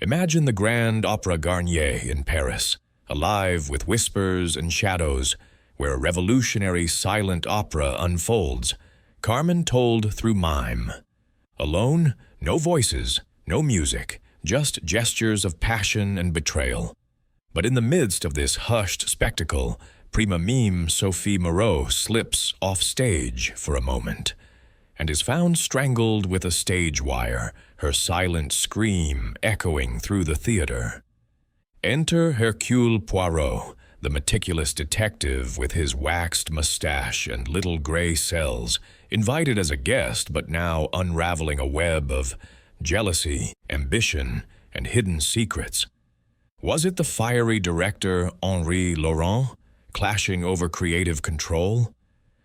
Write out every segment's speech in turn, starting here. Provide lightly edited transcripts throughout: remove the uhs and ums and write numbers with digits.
Imagine the Grand Opera Garnier in Paris, alive with whispers and shadows, where a revolutionary silent opera unfolds, Carmen told through mime. Alone, no voices, no music, just gestures of passion and betrayal. But in the midst of this hushed spectacle, prima mime Sophie Moreau slips off stage for a moment, and is found strangled with a stage wire, her silent scream echoing through the theater. Enter Hercule Poirot, the meticulous detective with his waxed mustache and little gray cells, invited as a guest but now unraveling a web of jealousy, ambition, and hidden secrets. Was it the fiery director Henri Laurent, clashing over creative control?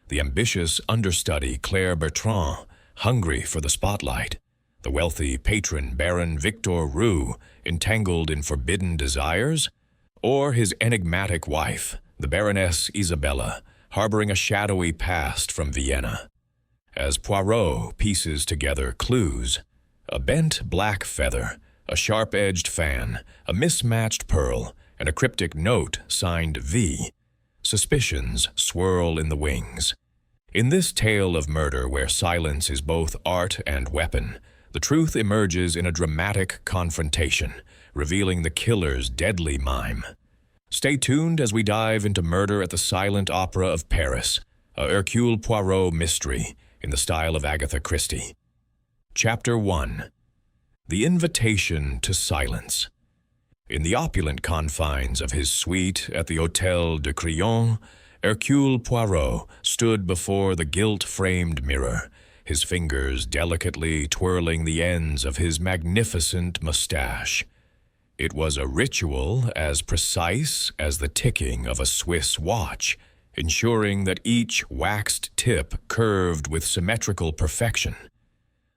The ambitious understudy Claire Bertrand, hungry for the spotlight? The wealthy patron Baron Victor Roux, entangled in forbidden desires? Or his enigmatic wife, the Baroness Isabella, harboring a shadowy past from Vienna? As Poirot pieces together clues, a bent black feather, a sharp-edged fan, a mismatched pearl, and a cryptic note signed V, suspicions swirl in the wings. In this tale of murder where silence is both art and weapon, the truth emerges in a dramatic confrontation, revealing the killer's deadly mime. Stay tuned as we dive into Murder at the Silent Opera of Paris, a Hercule Poirot mystery in the style of Agatha Christie. Chapter 1. The Invitation to Silence. In the opulent confines of his suite at the Hôtel de Crillon, Hercule Poirot stood before the gilt-framed mirror, his fingers delicately twirling the ends of his magnificent mustache. It was a ritual as precise as the ticking of a Swiss watch, ensuring that each waxed tip curved with symmetrical perfection.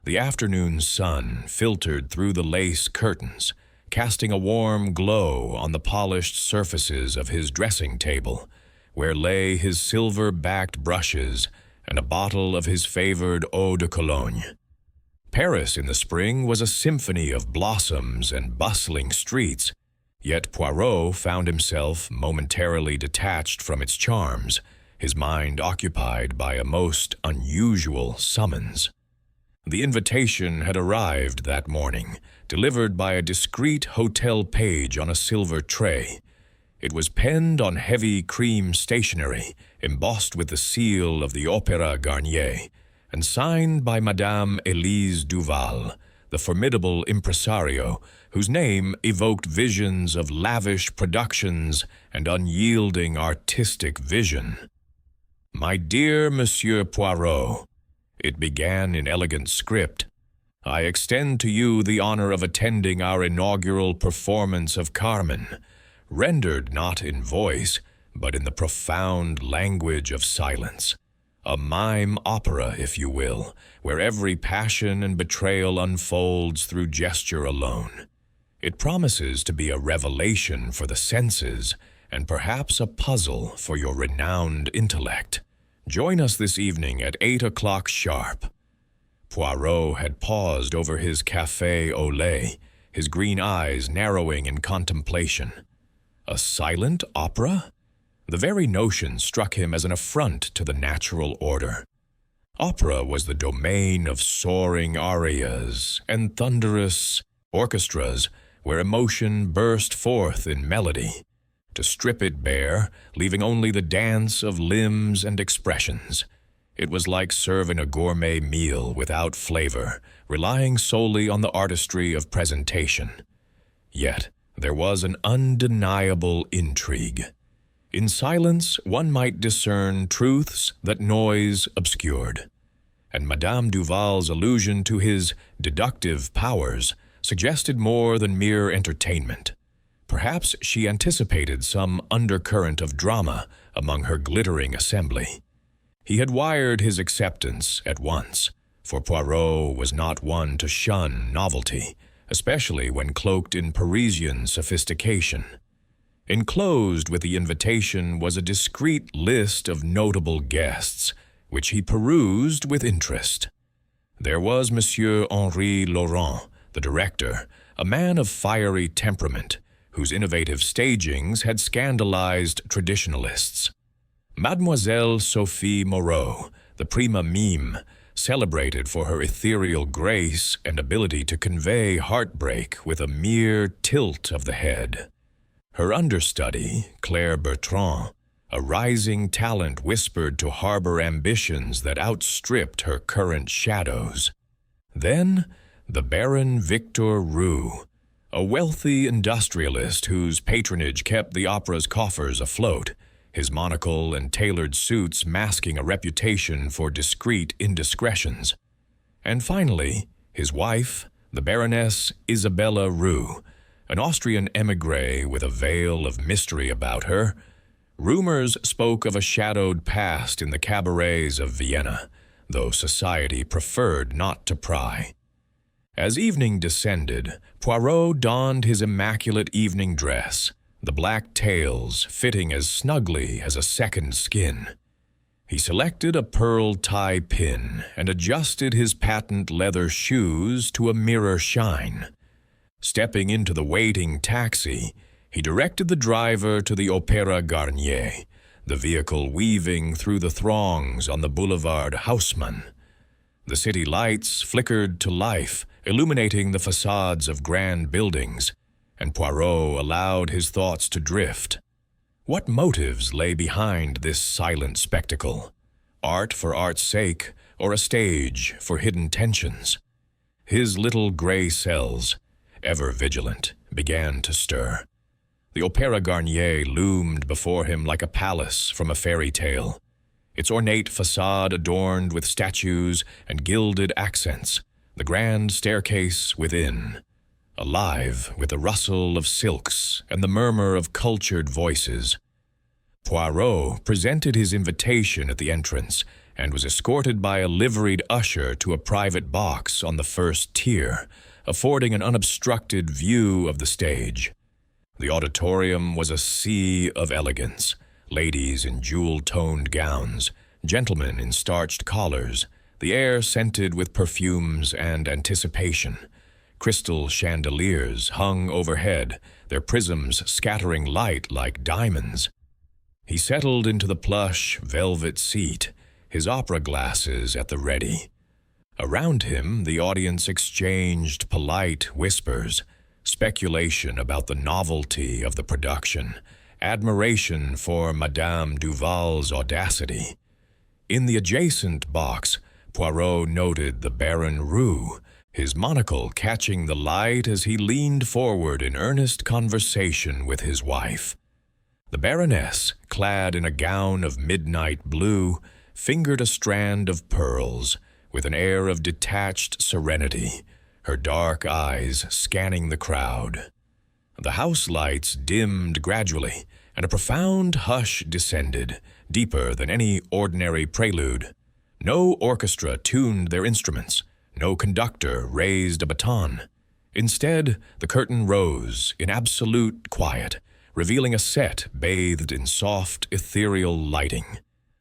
The afternoon sun filtered through the lace curtains, casting a warm glow on the polished surfaces of his dressing table, where lay his silver-backed brushes and a bottle of his favored eau de Cologne. Paris in the spring was a symphony of blossoms and bustling streets, yet Poirot found himself momentarily detached from its charms, his mind occupied by a most unusual summons. The invitation had arrived that morning, delivered by a discreet hotel page on a silver tray. It was penned on heavy cream stationery, embossed with the seal of the Opéra Garnier, and signed by Madame Élise Duval, the formidable impresario whose name evoked visions of lavish productions and unyielding artistic vision. "My dear Monsieur Poirot," it began in elegant script, "I extend to you the honor of attending our inaugural performance of Carmen, rendered not in voice, but in the profound language of silence. A mime opera, if you will, where every passion and betrayal unfolds through gesture alone. It promises to be a revelation for the senses, and perhaps a puzzle for your renowned intellect. Join us this evening at 8 o'clock sharp." Poirot had paused over his café au lait, his green eyes narrowing in contemplation. A silent opera? The very notion struck him as an affront to the natural order. Opera was the domain of soaring arias and thunderous orchestras where emotion burst forth in melody. To strip it bare, leaving only the dance of limbs and expressions, it was like serving a gourmet meal without flavor, relying solely on the artistry of presentation. Yet, there was an undeniable intrigue. In silence, one might discern truths that noise obscured, and Madame Duval's allusion to his deductive powers suggested more than mere entertainment. Perhaps she anticipated some undercurrent of drama among her glittering assembly. He had wired his acceptance at once, for Poirot was not one to shun novelty, especially when cloaked in Parisian sophistication. Enclosed with the invitation was a discreet list of notable guests, which he perused with interest. There was Monsieur Henri Laurent, the director, a man of fiery temperament, whose innovative stagings had scandalized traditionalists. Mademoiselle Sophie Moreau, the prima mime, celebrated for her ethereal grace and ability to convey heartbreak with a mere tilt of the head. Her understudy, Claire Bertrand, a rising talent whispered to harbor ambitions that outstripped her current shadows. Then, the Baron Victor Roux, a wealthy industrialist whose patronage kept the opera's coffers afloat, his monocle and tailored suits masking a reputation for discreet indiscretions. And finally, his wife, the Baroness Isabella Roux, an Austrian émigré with a veil of mystery about her. Rumors spoke of a shadowed past in the cabarets of Vienna, though society preferred not to pry. As evening descended, Poirot donned his immaculate evening dress, the black tails fitting as snugly as a second skin. He selected a pearl tie pin and adjusted his patent leather shoes to a mirror shine. Stepping into the waiting taxi, he directed the driver to the Opéra Garnier, the vehicle weaving through the throngs on the Boulevard Haussmann. The city lights flickered to life, illuminating the facades of grand buildings, and Poirot allowed his thoughts to drift. What motives lay behind this silent spectacle? Art for art's sake, or a stage for hidden tensions? His little gray cells, ever vigilant, began to stir. The Opéra Garnier loomed before him like a palace from a fairy tale, its ornate facade adorned with statues and gilded accents, the grand staircase within, alive with the rustle of silks and the murmur of cultured voices. Poirot presented his invitation at the entrance and was escorted by a liveried usher to a private box on the first tier, affording an unobstructed view of the stage. The auditorium was a sea of elegance, ladies in jewel-toned gowns, gentlemen in starched collars, the air scented with perfumes and anticipation. Crystal chandeliers hung overhead, their prisms scattering light like diamonds. He settled into the plush, velvet seat, his opera glasses at the ready. Around him, the audience exchanged polite whispers, speculation about the novelty of the production, admiration for Madame Duval's audacity. In the adjacent box, Poirot noted the Baron Roux, his monocle catching the light as he leaned forward in earnest conversation with his wife. The Baroness, clad in a gown of midnight blue, fingered a strand of pearls with an air of detached serenity, her dark eyes scanning the crowd. The house lights dimmed gradually, and a profound hush descended, deeper than any ordinary prelude. No orchestra tuned their instruments, no conductor raised a baton. Instead, the curtain rose in absolute quiet, revealing a set bathed in soft, ethereal lighting.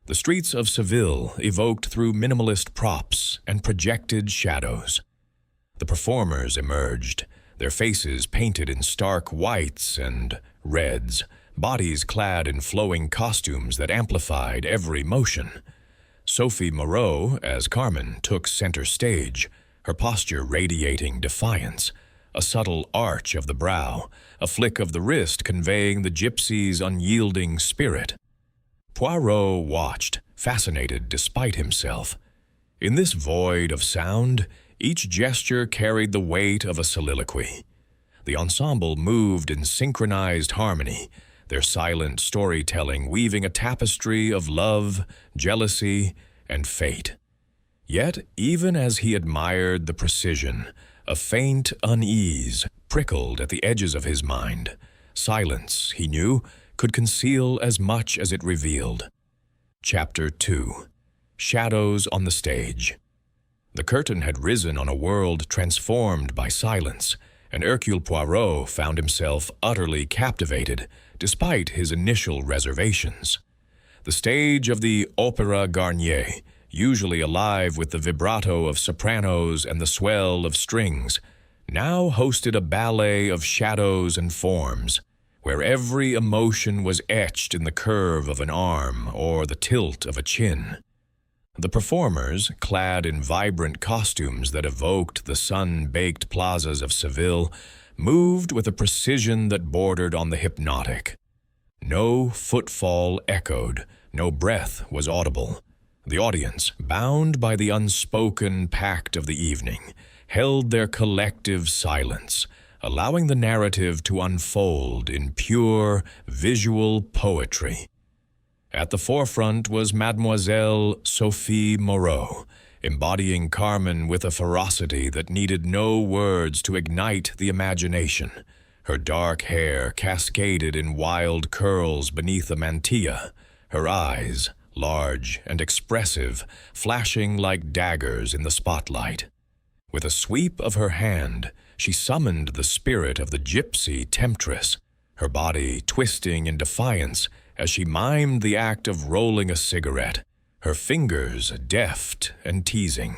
The streets of Seville evoked through minimalist props and projected shadows. The performers emerged, their faces painted in stark whites and reds, bodies clad in flowing costumes that amplified every motion. Sophie Moreau, as Carmen, took center stage, her posture radiating defiance, a subtle arch of the brow, a flick of the wrist conveying the gypsy's unyielding spirit. Poirot watched, fascinated despite himself. In this void of sound, each gesture carried the weight of a soliloquy. The ensemble moved in synchronized harmony, their silent storytelling weaving a tapestry of love, jealousy, and fate. Yet, even as he admired the precision, a faint unease prickled at the edges of his mind. Silence, he knew, could conceal as much as it revealed. Chapter 2. Shadows on the Stage. The curtain had risen on a world transformed by silence, and Hercule Poirot found himself utterly captivated, despite his initial reservations. The stage of the Opéra Garnier, usually alive with the vibrato of sopranos and the swell of strings, now hosted a ballet of shadows and forms, where every emotion was etched in the curve of an arm or the tilt of a chin. The performers, clad in vibrant costumes that evoked the sun-baked plazas of Seville, moved with a precision that bordered on the hypnotic. No footfall echoed, no breath was audible. The audience, bound by the unspoken pact of the evening, held their collective silence, allowing the narrative to unfold in pure, visual poetry. At the forefront was Mademoiselle Sophie Moreau, embodying Carmen with a ferocity that needed no words to ignite the imagination. Her dark hair cascaded in wild curls beneath a mantilla, her eyes, large and expressive, flashing like daggers in the spotlight. With a sweep of her hand, she summoned the spirit of the gypsy temptress, her body twisting in defiance as she mimed the act of rolling a cigarette, her fingers deft and teasing.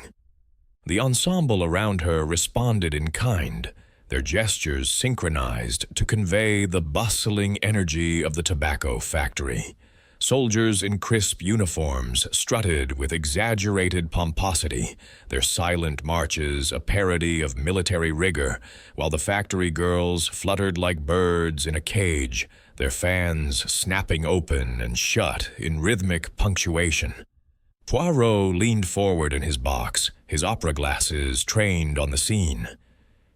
The ensemble around her responded in kind, their gestures synchronized to convey the bustling energy of the tobacco factory. Soldiers in crisp uniforms strutted with exaggerated pomposity, their silent marches a parody of military rigor, while the factory girls fluttered like birds in a cage, their fans snapping open and shut in rhythmic punctuation. Poirot leaned forward in his box, his opera glasses trained on the scene.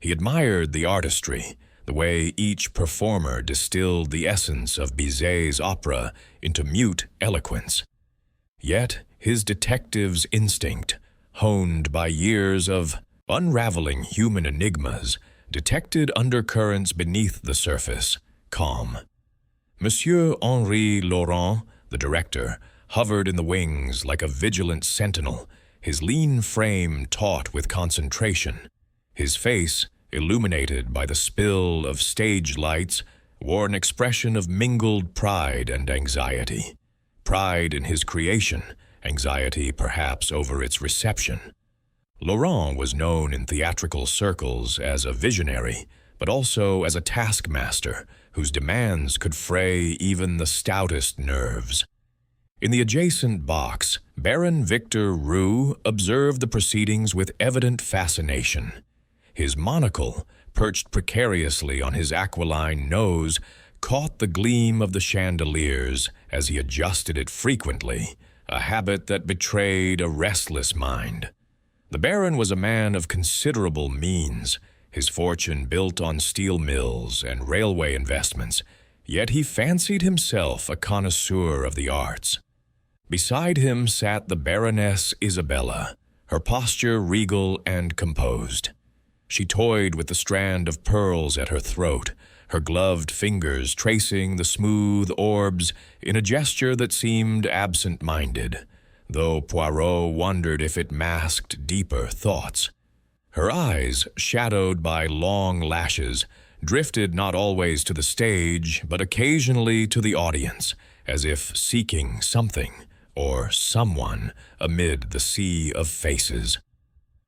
He admired the artistry, the way each performer distilled the essence of Bizet's opera into mute eloquence. Yet his detective's instinct, honed by years of unraveling human enigmas, detected undercurrents beneath the surface, calm. Monsieur Henri Laurent, the director, hovered in the wings like a vigilant sentinel, his lean frame taut with concentration. His face, illuminated by the spill of stage lights, wore an expression of mingled pride and anxiety. Pride in his creation, anxiety perhaps over its reception. Laurent was known in theatrical circles as a visionary, but also as a taskmaster whose demands could fray even the stoutest nerves. In the adjacent box, Baron Victor Roux observed the proceedings with evident fascination. His monocle, perched precariously on his aquiline nose, caught the gleam of the chandeliers as he adjusted it frequently, a habit that betrayed a restless mind. The Baron was a man of considerable means, his fortune built on steel mills and railway investments, yet he fancied himself a connoisseur of the arts. Beside him sat the Baroness Isabella, her posture regal and composed. She toyed with the strand of pearls at her throat, her gloved fingers tracing the smooth orbs in a gesture that seemed absent-minded, though Poirot wondered if it masked deeper thoughts. Her eyes, shadowed by long lashes, drifted not always to the stage, but occasionally to the audience, as if seeking something or someone amid the sea of faces.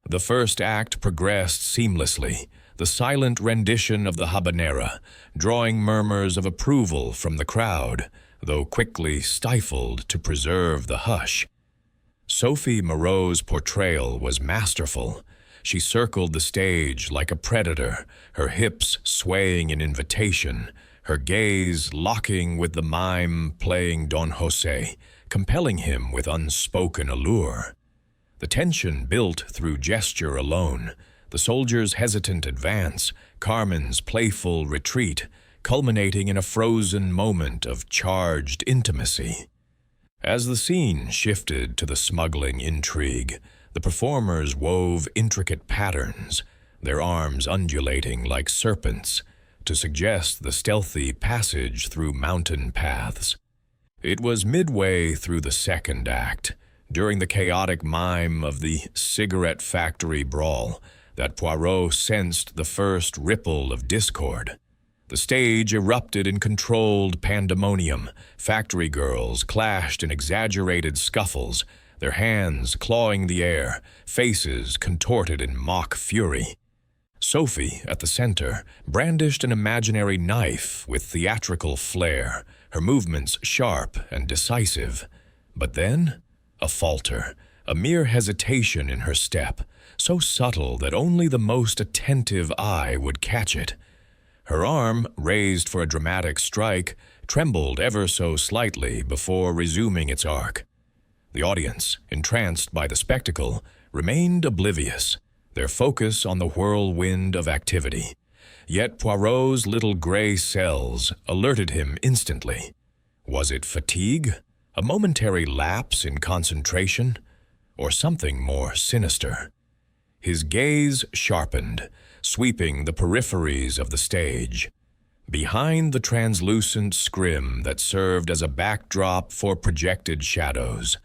The first act progressed seamlessly, the silent rendition of the habanera, drawing murmurs of approval from the crowd, though quickly stifled to preserve the hush. Sophie Moreau's portrayal was masterful. She circled the stage like a predator, her hips swaying in invitation, her gaze locking with the mime playing Don José, compelling him with unspoken allure. The tension built through gesture alone, the soldier's hesitant advance, Carmen's playful retreat, culminating in a frozen moment of charged intimacy. As the scene shifted to the smuggling intrigue, the performers wove intricate patterns, their arms undulating like serpents, to suggest the stealthy passage through mountain paths. It was midway through the second act, during the chaotic mime of the cigarette factory brawl, that Poirot sensed the first ripple of discord. The stage erupted in controlled pandemonium. Factory girls clashed in exaggerated scuffles, their hands clawing the air, faces contorted in mock fury. Sophie, at the center, brandished an imaginary knife with theatrical flair, her movements sharp and decisive. But then, a falter, a mere hesitation in her step, so subtle that only the most attentive eye would catch it. Her arm, raised for a dramatic strike, trembled ever so slightly before resuming its arc. The audience, entranced by the spectacle, remained oblivious, their focus on the whirlwind of activity. Yet Poirot's little gray cells alerted him instantly. Was it fatigue, a momentary lapse in concentration, or something more sinister? His gaze sharpened, sweeping the peripheries of the stage. Behind the translucent scrim that served as a backdrop for projected shadows,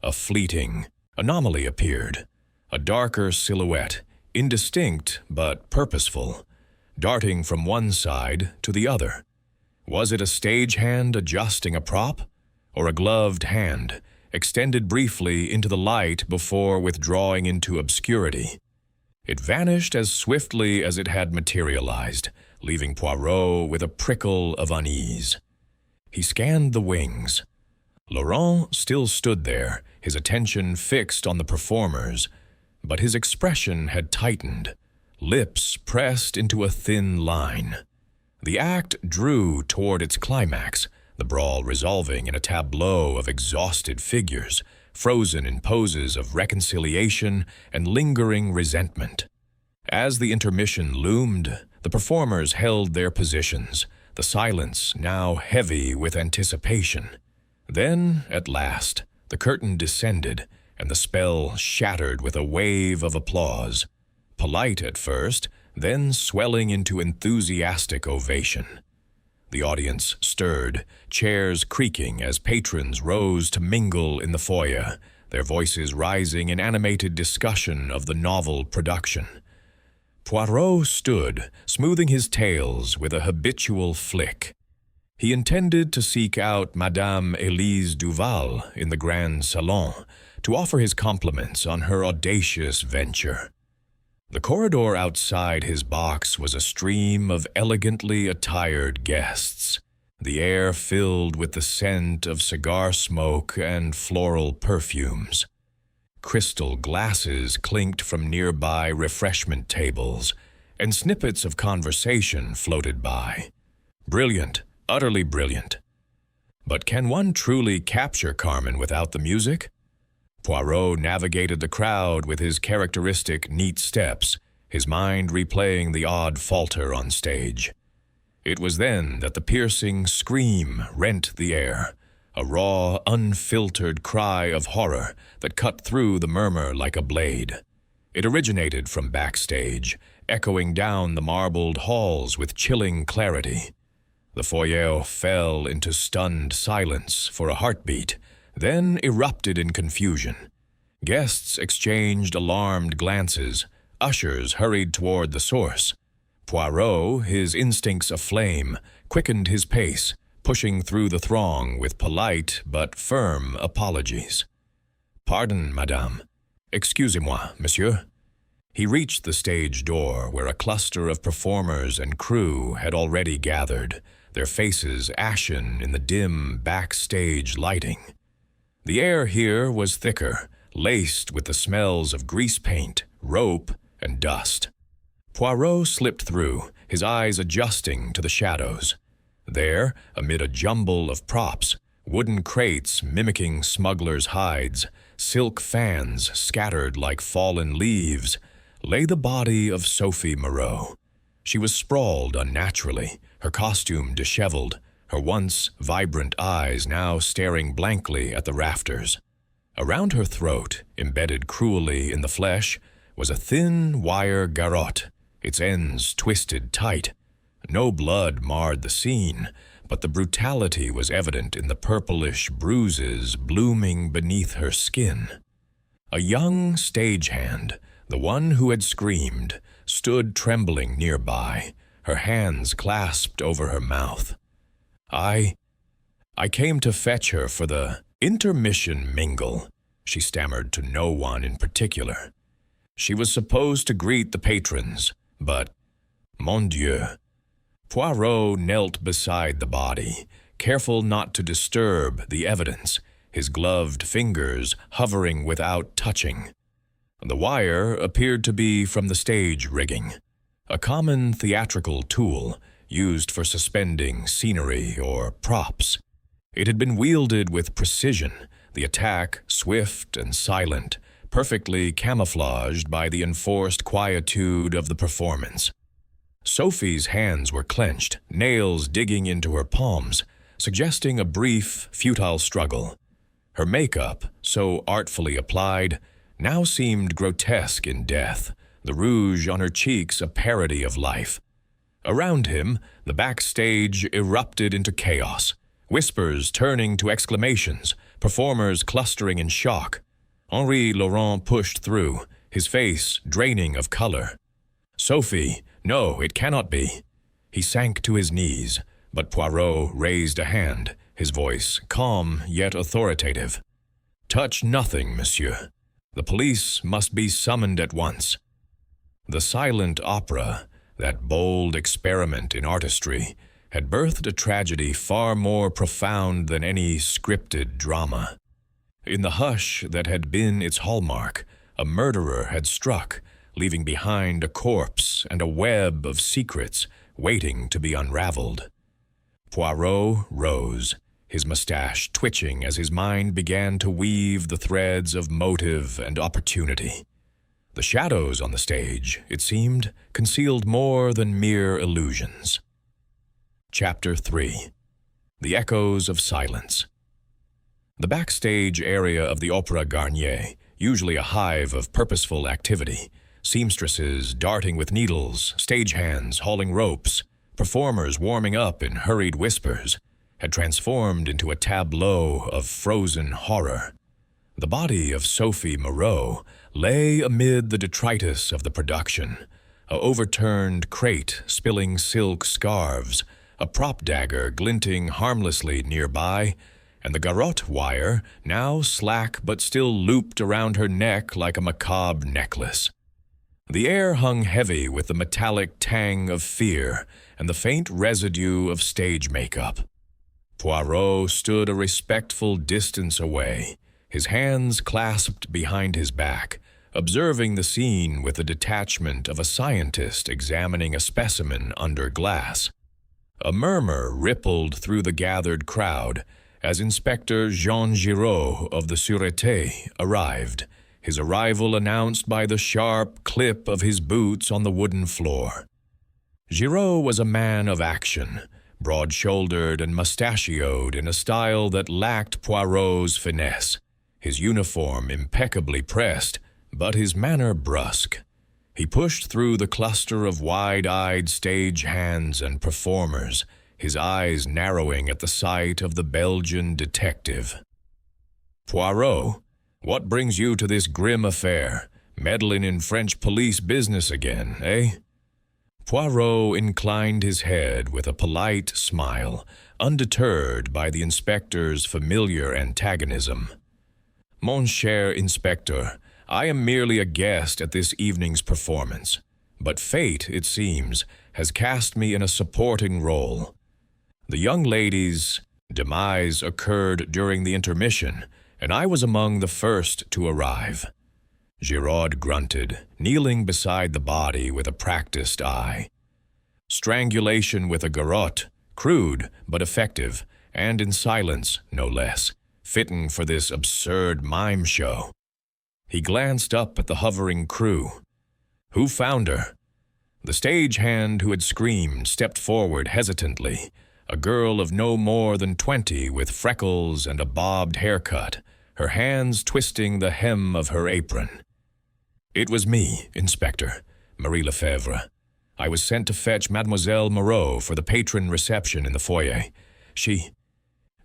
a fleeting anomaly appeared, a darker silhouette, indistinct but purposeful, darting from one side to the other. Was it a stagehand adjusting a prop, or a gloved hand, extended briefly into the light before withdrawing into obscurity? It vanished as swiftly as it had materialized, leaving Poirot with a prickle of unease. He scanned the wings. Laurent still stood there, his attention fixed on the performers, but his expression had tightened, lips pressed into a thin line. The act drew toward its climax, the brawl resolving in a tableau of exhausted figures, frozen in poses of reconciliation and lingering resentment. As the intermission loomed, the performers held their positions, the silence now heavy with anticipation. Then, at last, the curtain descended, and the spell shattered with a wave of applause, polite at first, then swelling into enthusiastic ovation. The audience stirred, chairs creaking as patrons rose to mingle in the foyer, their voices rising in animated discussion of the novel production. Poirot stood, smoothing his tails with a habitual flick. He intended to seek out Madame Élise Duval in the Grand Salon to offer his compliments on her audacious venture. The corridor outside his box was a stream of elegantly attired guests, the air filled with the scent of cigar smoke and floral perfumes. Crystal glasses clinked from nearby refreshment tables, and snippets of conversation floated by. Brilliant, utterly brilliant. But can one truly capture Carmen without the music? Poirot navigated the crowd with his characteristic neat steps, his mind replaying the odd falter on stage. It was then that the piercing scream rent the air, a raw, unfiltered cry of horror that cut through the murmur like a blade. It originated from backstage, echoing down the marbled halls with chilling clarity. The foyer fell into stunned silence for a heartbeat, then erupted in confusion. Guests exchanged alarmed glances. Ushers hurried toward the source. Poirot, his instincts aflame, quickened his pace, pushing through the throng with polite but firm apologies. "Pardon, madame. Excusez-moi, monsieur." He reached the stage door where a cluster of performers and crew had already gathered, their faces ashen in the dim backstage lighting. The air here was thicker, laced with the smells of grease paint, rope, and dust. Poirot slipped through, his eyes adjusting to the shadows. There, amid a jumble of props, wooden crates mimicking smugglers' hides, silk fans scattered like fallen leaves, lay the body of Sophie Moreau. She was sprawled unnaturally, her costume disheveled, her once vibrant eyes now staring blankly at the rafters. Around her throat, embedded cruelly in the flesh, was a thin wire garrote, its ends twisted tight. No blood marred the scene, but the brutality was evident in the purplish bruises blooming beneath her skin. A young stagehand, the one who had screamed, stood trembling nearby, her hands clasped over her mouth. I came to fetch her for the intermission mingle," she stammered to no one in particular. She was supposed to greet the patrons, But, mon Dieu, Poirot knelt beside the body, careful not to disturb the evidence, his gloved fingers hovering without touching. The wire appeared to be from the stage rigging, a common theatrical tool used for suspending scenery or props. It had been wielded with precision, the attack swift and silent, perfectly camouflaged by the enforced quietude of the performance. Sophie's hands were clenched, nails digging into her palms, suggesting a brief, futile struggle. Her makeup, so artfully applied, now seemed grotesque in death, the rouge on her cheeks a parody of life. Around him, the backstage erupted into chaos, whispers turning to exclamations, performers clustering in shock. Henri Laurent pushed through, his face draining of color. Sophie, no, it cannot be. He sank to his knees, but Poirot raised a hand, his voice calm yet authoritative. Touch nothing, monsieur. The police must be summoned at once. The silent opera, that bold experiment in artistry, had birthed a tragedy far more profound than any scripted drama. In the hush that had been its hallmark, a murderer had struck, leaving behind a corpse and a web of secrets waiting to be unraveled. Poirot rose, his mustache twitching as his mind began to weave the threads of motive and opportunity. The shadows on the stage, it seemed, concealed more than mere illusions. Chapter 3. The Echoes of Silence. The backstage area of the Opéra Garnier, usually a hive of purposeful activity, seamstresses darting with needles, stagehands hauling ropes, performers warming up in hurried whispers, had transformed into a tableau of frozen horror. The body of Sophie Moreau lay amid the detritus of the production, a overturned crate spilling silk scarves, a prop dagger glinting harmlessly nearby, and the garrote wire, now slack but still looped around her neck like a macabre necklace. The air hung heavy with the metallic tang of fear and the faint residue of stage makeup. Poirot stood a respectful distance away, his hands clasped behind his back, observing the scene with the detachment of a scientist examining a specimen under glass. A murmur rippled through the gathered crowd as Inspector Jean Giraud of the Sûreté arrived, his arrival announced by the sharp clip of his boots on the wooden floor. Giraud was a man of action, broad-shouldered and mustachioed in a style that lacked Poirot's finesse, his uniform impeccably pressed, but his manner brusque. He pushed through the cluster of wide-eyed stage hands and performers, his eyes narrowing at the sight of the Belgian detective. "Poirot, what brings you to this grim affair? Meddling in French police business again, eh?" Poirot inclined his head with a polite smile, undeterred by the inspector's familiar antagonism. "Mon cher inspector, I am merely a guest at this evening's performance, but fate, it seems, has cast me in a supporting role. The young lady's demise occurred during the intermission, and I was among the first to arrive." Giraud grunted, kneeling beside the body with a practiced eye. Strangulation with a garrote, crude but effective, and in silence, no less, fitting for this absurd mime show. He glanced up at the hovering crew. "Who found her?" The stagehand who had screamed stepped forward hesitantly, a girl of no more than 20 with freckles and a bobbed haircut, her hands twisting the hem of her apron. "It was me, Inspector, Marie Lefebvre. I was sent to fetch Mademoiselle Moreau for the patron reception in the foyer. She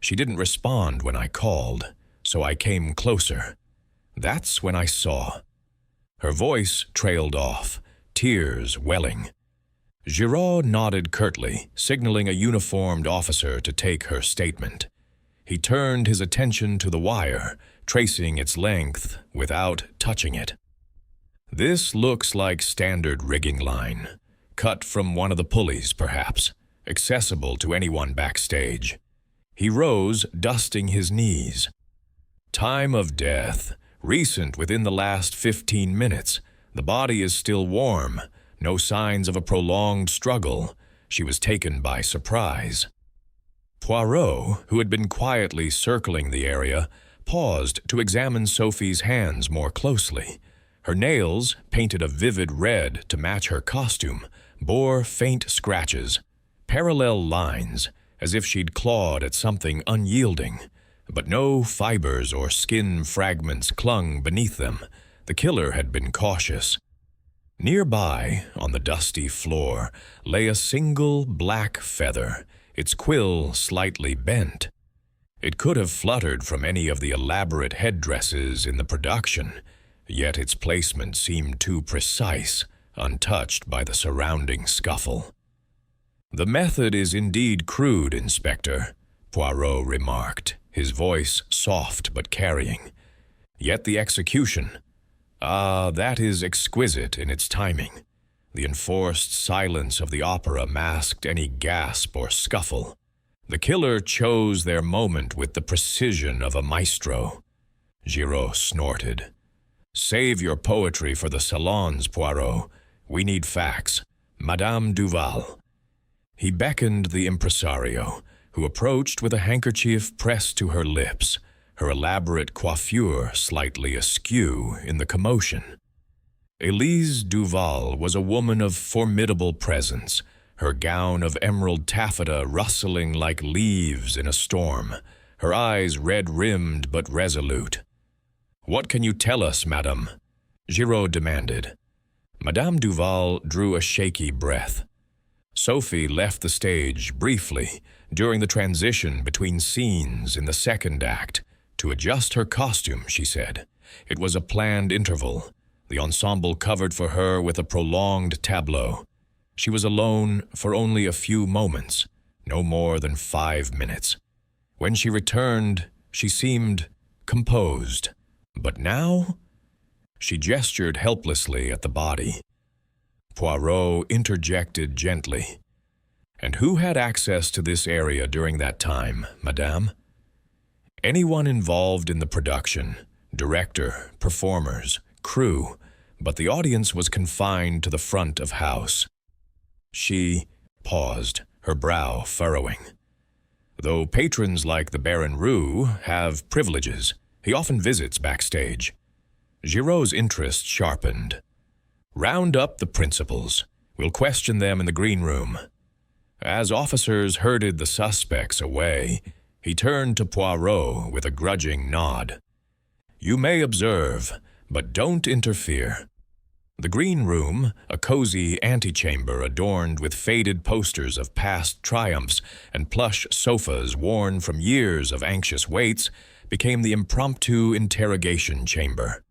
didn't respond when I called, so I came closer. That's when I saw." Her voice trailed off, tears welling. Giraud nodded curtly, signaling a uniformed officer to take her statement. He turned his attention to the wire, tracing its length without touching it. "This looks like standard rigging line. cut from one of the pulleys, perhaps, accessible to anyone backstage. He rose, dusting his knees. Time of death, recent within the last 15 minutes. The body is still warm, no signs of a prolonged struggle. She was taken by surprise. Poirot, who had been quietly circling the area, paused to examine Sophie's hands more closely. Her nails, painted a vivid red to match her costume, bore faint scratches, parallel lines, as if she'd clawed at something unyielding. But no fibers or skin fragments clung beneath them. The killer had been cautious. Nearby, on the dusty floor, lay a single black feather, its quill slightly bent. It could have fluttered from any of the elaborate headdresses in the production, yet its placement seemed too precise, untouched by the surrounding scuffle. "The method is indeed crude, Inspector," Poirot remarked, his voice soft but carrying. "Yet the execution, that is exquisite in its timing. The enforced silence of the opera masked any gasp or scuffle. The killer chose their moment with the precision of a maestro." Giraud snorted. "Save your poetry for the salons, Poirot. We need facts. Madame Duval." He beckoned the impresario, who approached with a handkerchief pressed to her lips, her elaborate coiffure slightly askew in the commotion. Elise Duval was a woman of formidable presence, her gown of emerald taffeta rustling like leaves in a storm, her eyes red-rimmed but resolute. "What can you tell us, madame?" Giraud demanded. Madame Duval drew a shaky breath. Sophie left the stage briefly during the transition between scenes in the second act to adjust her costume, she said. It was a planned interval, the ensemble covered for her with a prolonged tableau. She was alone for only a few moments, no more than 5 minutes. When she returned, she seemed composed. But now? She gestured helplessly at the body. Poirot interjected gently. "And who had access to this area during that time, madame?" "Anyone involved in the production, director, performers, crew, but the audience was confined to the front of house." She paused, her brow furrowing. "Though patrons like the Baron Roux have privileges, he often visits backstage." Giraud's interest sharpened. "Round up the principals. We'll question them in the green room." As officers herded the suspects away, he turned to Poirot with a grudging nod. "You may observe, but don't interfere." The green room, a cozy antechamber adorned with faded posters of past triumphs and plush sofas worn from years of anxious waits, became the impromptu interrogation chamber.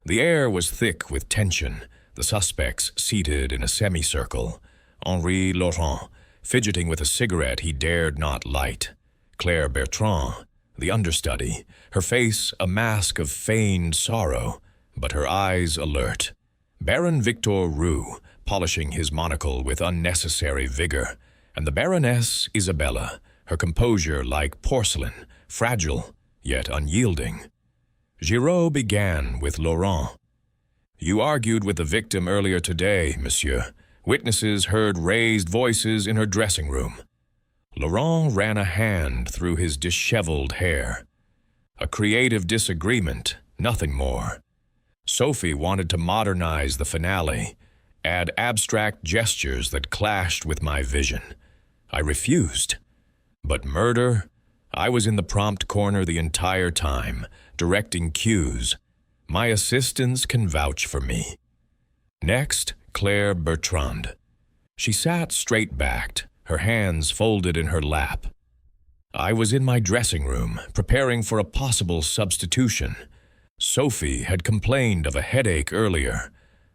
The air was thick with tension, the suspects seated in a semicircle. Henri Laurent, fidgeting with a cigarette he dared not light. Claire Bertrand, the understudy, her face a mask of feigned sorrow, but her eyes alert. Baron Victor Roux, polishing his monocle with unnecessary vigor, and the Baroness Isabella, her composure like porcelain, fragile, yet unyielding. Giraud began with Laurent. "You argued with the victim earlier today, monsieur. Witnesses heard raised voices in her dressing room." Laurent ran a hand through his disheveled hair. "A creative disagreement, nothing more. Sophie wanted to modernize the finale, add abstract gestures that clashed with my vision. I refused. But murder? I was in the prompt corner the entire time, directing cues. My assistants can vouch for me." Next, Claire Bertrand. She sat straight-backed, her hands folded in her lap. "I was in my dressing room, preparing for a possible substitution. Sophie had complained of a headache earlier.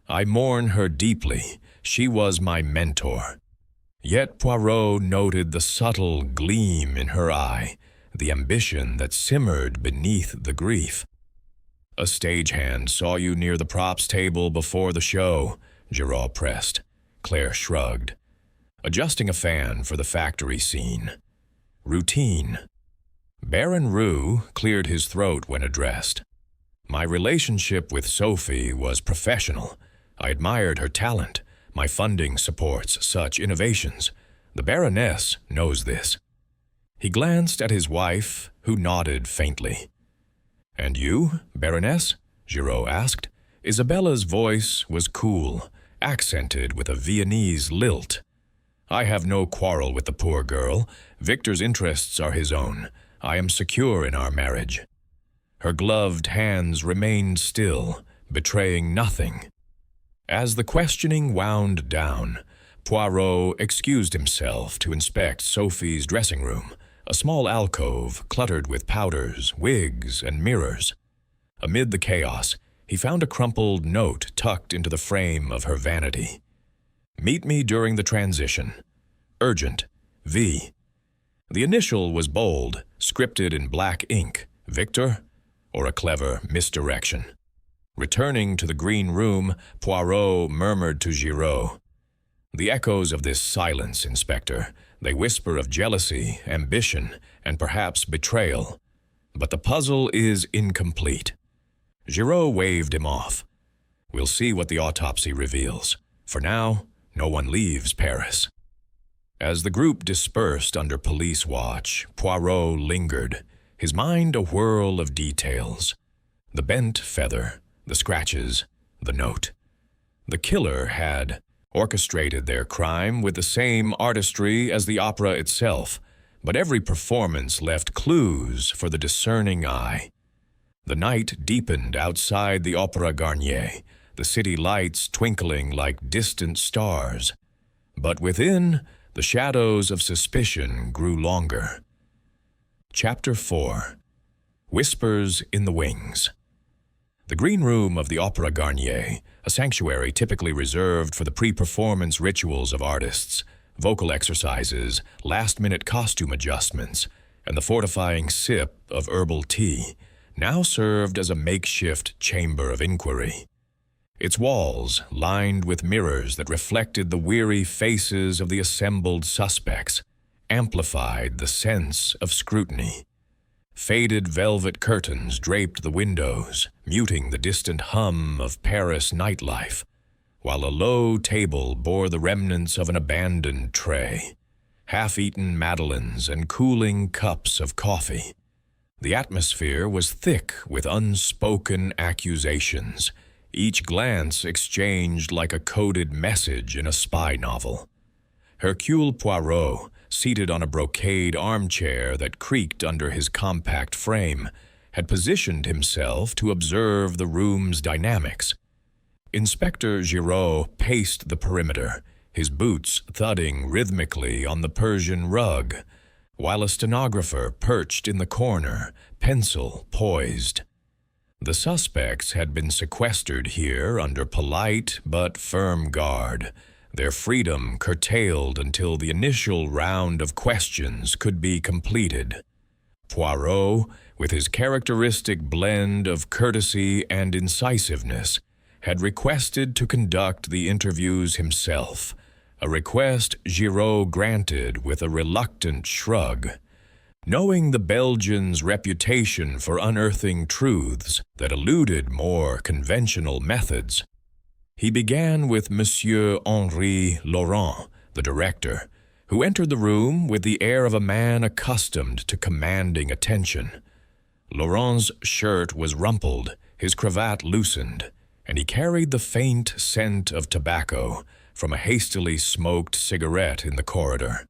I mourn her deeply. She was my mentor." Yet Poirot noted the subtle gleam in her eye, the ambition that simmered beneath the grief. "A stagehand saw you near the props table before the show," Giraud pressed. Claire shrugged, adjusting a fan for the factory scene. Routine. Baron Roux cleared his throat when addressed. My relationship with Sophie was professional. I admired her talent. My funding supports such innovations. The Baroness knows this. He glanced at his wife, who nodded faintly. "And you, Baroness?" Giraud asked. Isabella's voice was cool, accented with a Viennese lilt. "I have no quarrel with the poor girl. Victor's interests are his own. I am secure in our marriage." Her gloved hands remained still, betraying nothing. As the questioning wound down, Poirot excused himself to inspect Sophie's dressing room, a small alcove cluttered with powders, wigs, and mirrors. Amid the chaos, he found a crumpled note tucked into the frame of her vanity. "Meet me during the transition. Urgent. V." The initial was bold, scripted in black ink. Victor, or a clever misdirection? Returning to the green room, Poirot murmured to Giraud, "The echoes of this silence, Inspector. They whisper of jealousy, ambition, and perhaps betrayal. But the puzzle is incomplete." Giraud waved him off. "We'll see what the autopsy reveals. For now, no one leaves Paris." As the group dispersed under police watch, Poirot lingered, his mind a whirl of details. The bent feather, the scratches, the note. The killer had orchestrated their crime with the same artistry as the opera itself, but every performance left clues for the discerning eye. The night deepened outside the Opera Garnier, the city lights twinkling like distant stars. But within, the shadows of suspicion grew longer. Chapter 4. Whispers in the Wings. The green room of the Opera Garnier, a sanctuary typically reserved for the pre-performance rituals of artists, vocal exercises, last-minute costume adjustments, and the fortifying sip of herbal tea, now served as a makeshift chamber of inquiry. Its walls, lined with mirrors that reflected the weary faces of the assembled suspects, amplified the sense of scrutiny. Faded velvet curtains draped the windows, muting the distant hum of Paris nightlife, while a low table bore the remnants of an abandoned tray, half-eaten madeleines and cooling cups of coffee. The atmosphere was thick with unspoken accusations, each glance exchanged like a coded message in a spy novel. Hercule Poirot, seated on a brocade armchair that creaked under his compact frame, had positioned himself to observe the room's dynamics. Inspector Giraud paced the perimeter, his boots thudding rhythmically on the Persian rug, while a stenographer perched in the corner, pencil poised. The suspects had been sequestered here under polite but firm guard, their freedom curtailed until the initial round of questions could be completed. Poirot, with his characteristic blend of courtesy and incisiveness, had requested to conduct the interviews himself, a request Giraud granted with a reluctant shrug. Knowing the Belgian's reputation for unearthing truths that eluded more conventional methods, he began with Monsieur Henri Laurent, the director, who entered the room with the air of a man accustomed to commanding attention. Laurent's shirt was rumpled, his cravat loosened, and he carried the faint scent of tobacco from a hastily smoked cigarette in the corridor.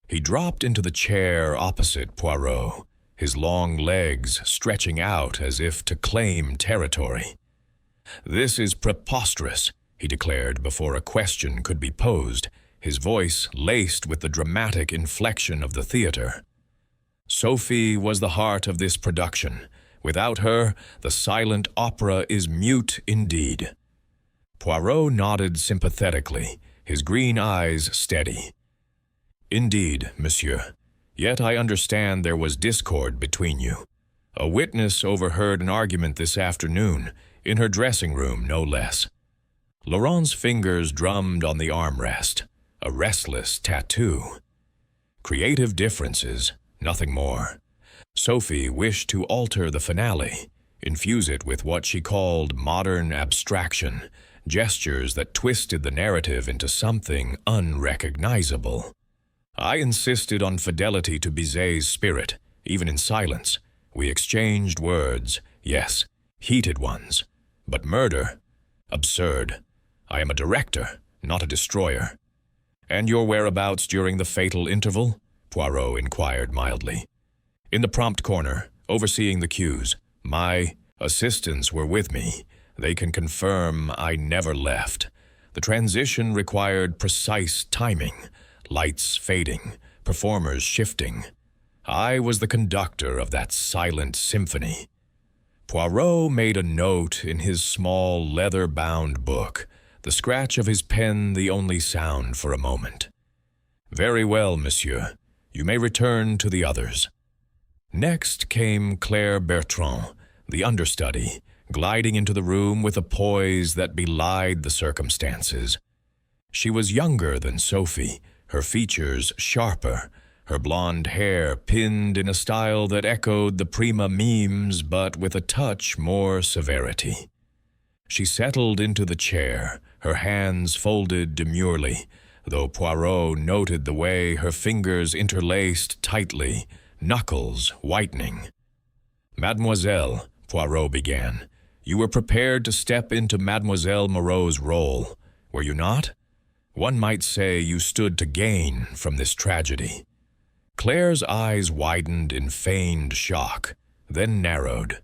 He dropped into the chair opposite Poirot, his long legs stretching out as if to claim territory. "This is preposterous," he declared before a question could be posed, his voice laced with the dramatic inflection of the theater. Sophie was the heart of this production. Without her, the silent opera is mute indeed. Poirot nodded sympathetically, his green eyes steady. "Indeed, monsieur. Yet I understand there was discord between you. A witness overheard an argument this afternoon, in her dressing room no less." Laurent's fingers drummed on the armrest, a restless tattoo. Creative differences, nothing more. Sophie wished to alter the finale, infuse it with what she called modern abstraction, gestures that twisted the narrative into something unrecognizable. I insisted on fidelity to Bizet's spirit, even in silence. We exchanged words, yes, heated ones. But murder? Absurd. I am a director, not a destroyer. And your whereabouts during the fatal interval? Poirot inquired mildly. In the prompt corner, overseeing the cues. My assistants were with me. They can confirm I never left. The transition required precise timing, lights fading, performers shifting. I was the conductor of that silent symphony. Poirot made a note in his small leather-bound book, the scratch of his pen the only sound for a moment. Very well, monsieur. You may return to the others. Next came Claire Bertrand, the understudy, gliding into the room with a poise that belied the circumstances. She was younger than Sophie, her features sharper, her blonde hair pinned in a style that echoed the prima memes but with a touch more severity. She settled into the chair, her hands folded demurely, though Poirot noted the way her fingers interlaced tightly, knuckles whitening. Mademoiselle, Poirot began, you were prepared to step into Mademoiselle Moreau's role, were you not? One might say you stood to gain from this tragedy. Claire's eyes widened in feigned shock, then narrowed.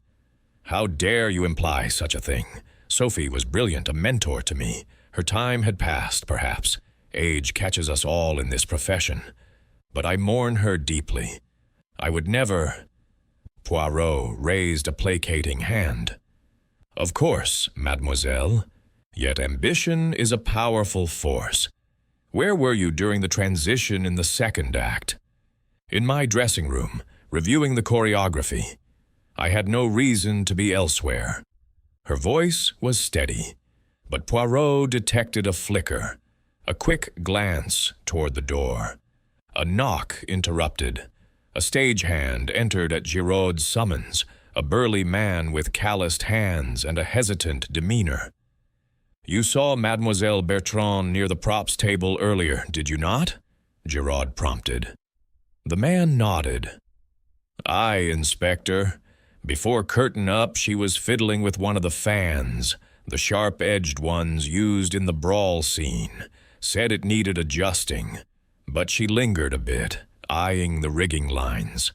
How dare you imply such a thing? Sophie was brilliant, a mentor to me. Her time had passed, perhaps. Age catches us all in this profession. But I mourn her deeply. I would never... Poirot raised a placating hand. Of course, mademoiselle. Yet ambition is a powerful force. Where were you during the transition in the second act? In my dressing room, reviewing the choreography. I had no reason to be elsewhere. Her voice was steady, but Poirot detected a flicker, a quick glance toward the door. A knock interrupted. A stagehand entered at Giraud's summons, a burly man with calloused hands and a hesitant demeanor. You saw Mademoiselle Bertrand near the props table earlier, did you not? Giraud prompted. The man nodded. Aye, Inspector. Before curtain up, she was fiddling with one of the fans, the sharp-edged ones used in the brawl scene. Said it needed adjusting, but she lingered a bit, eyeing the rigging lines.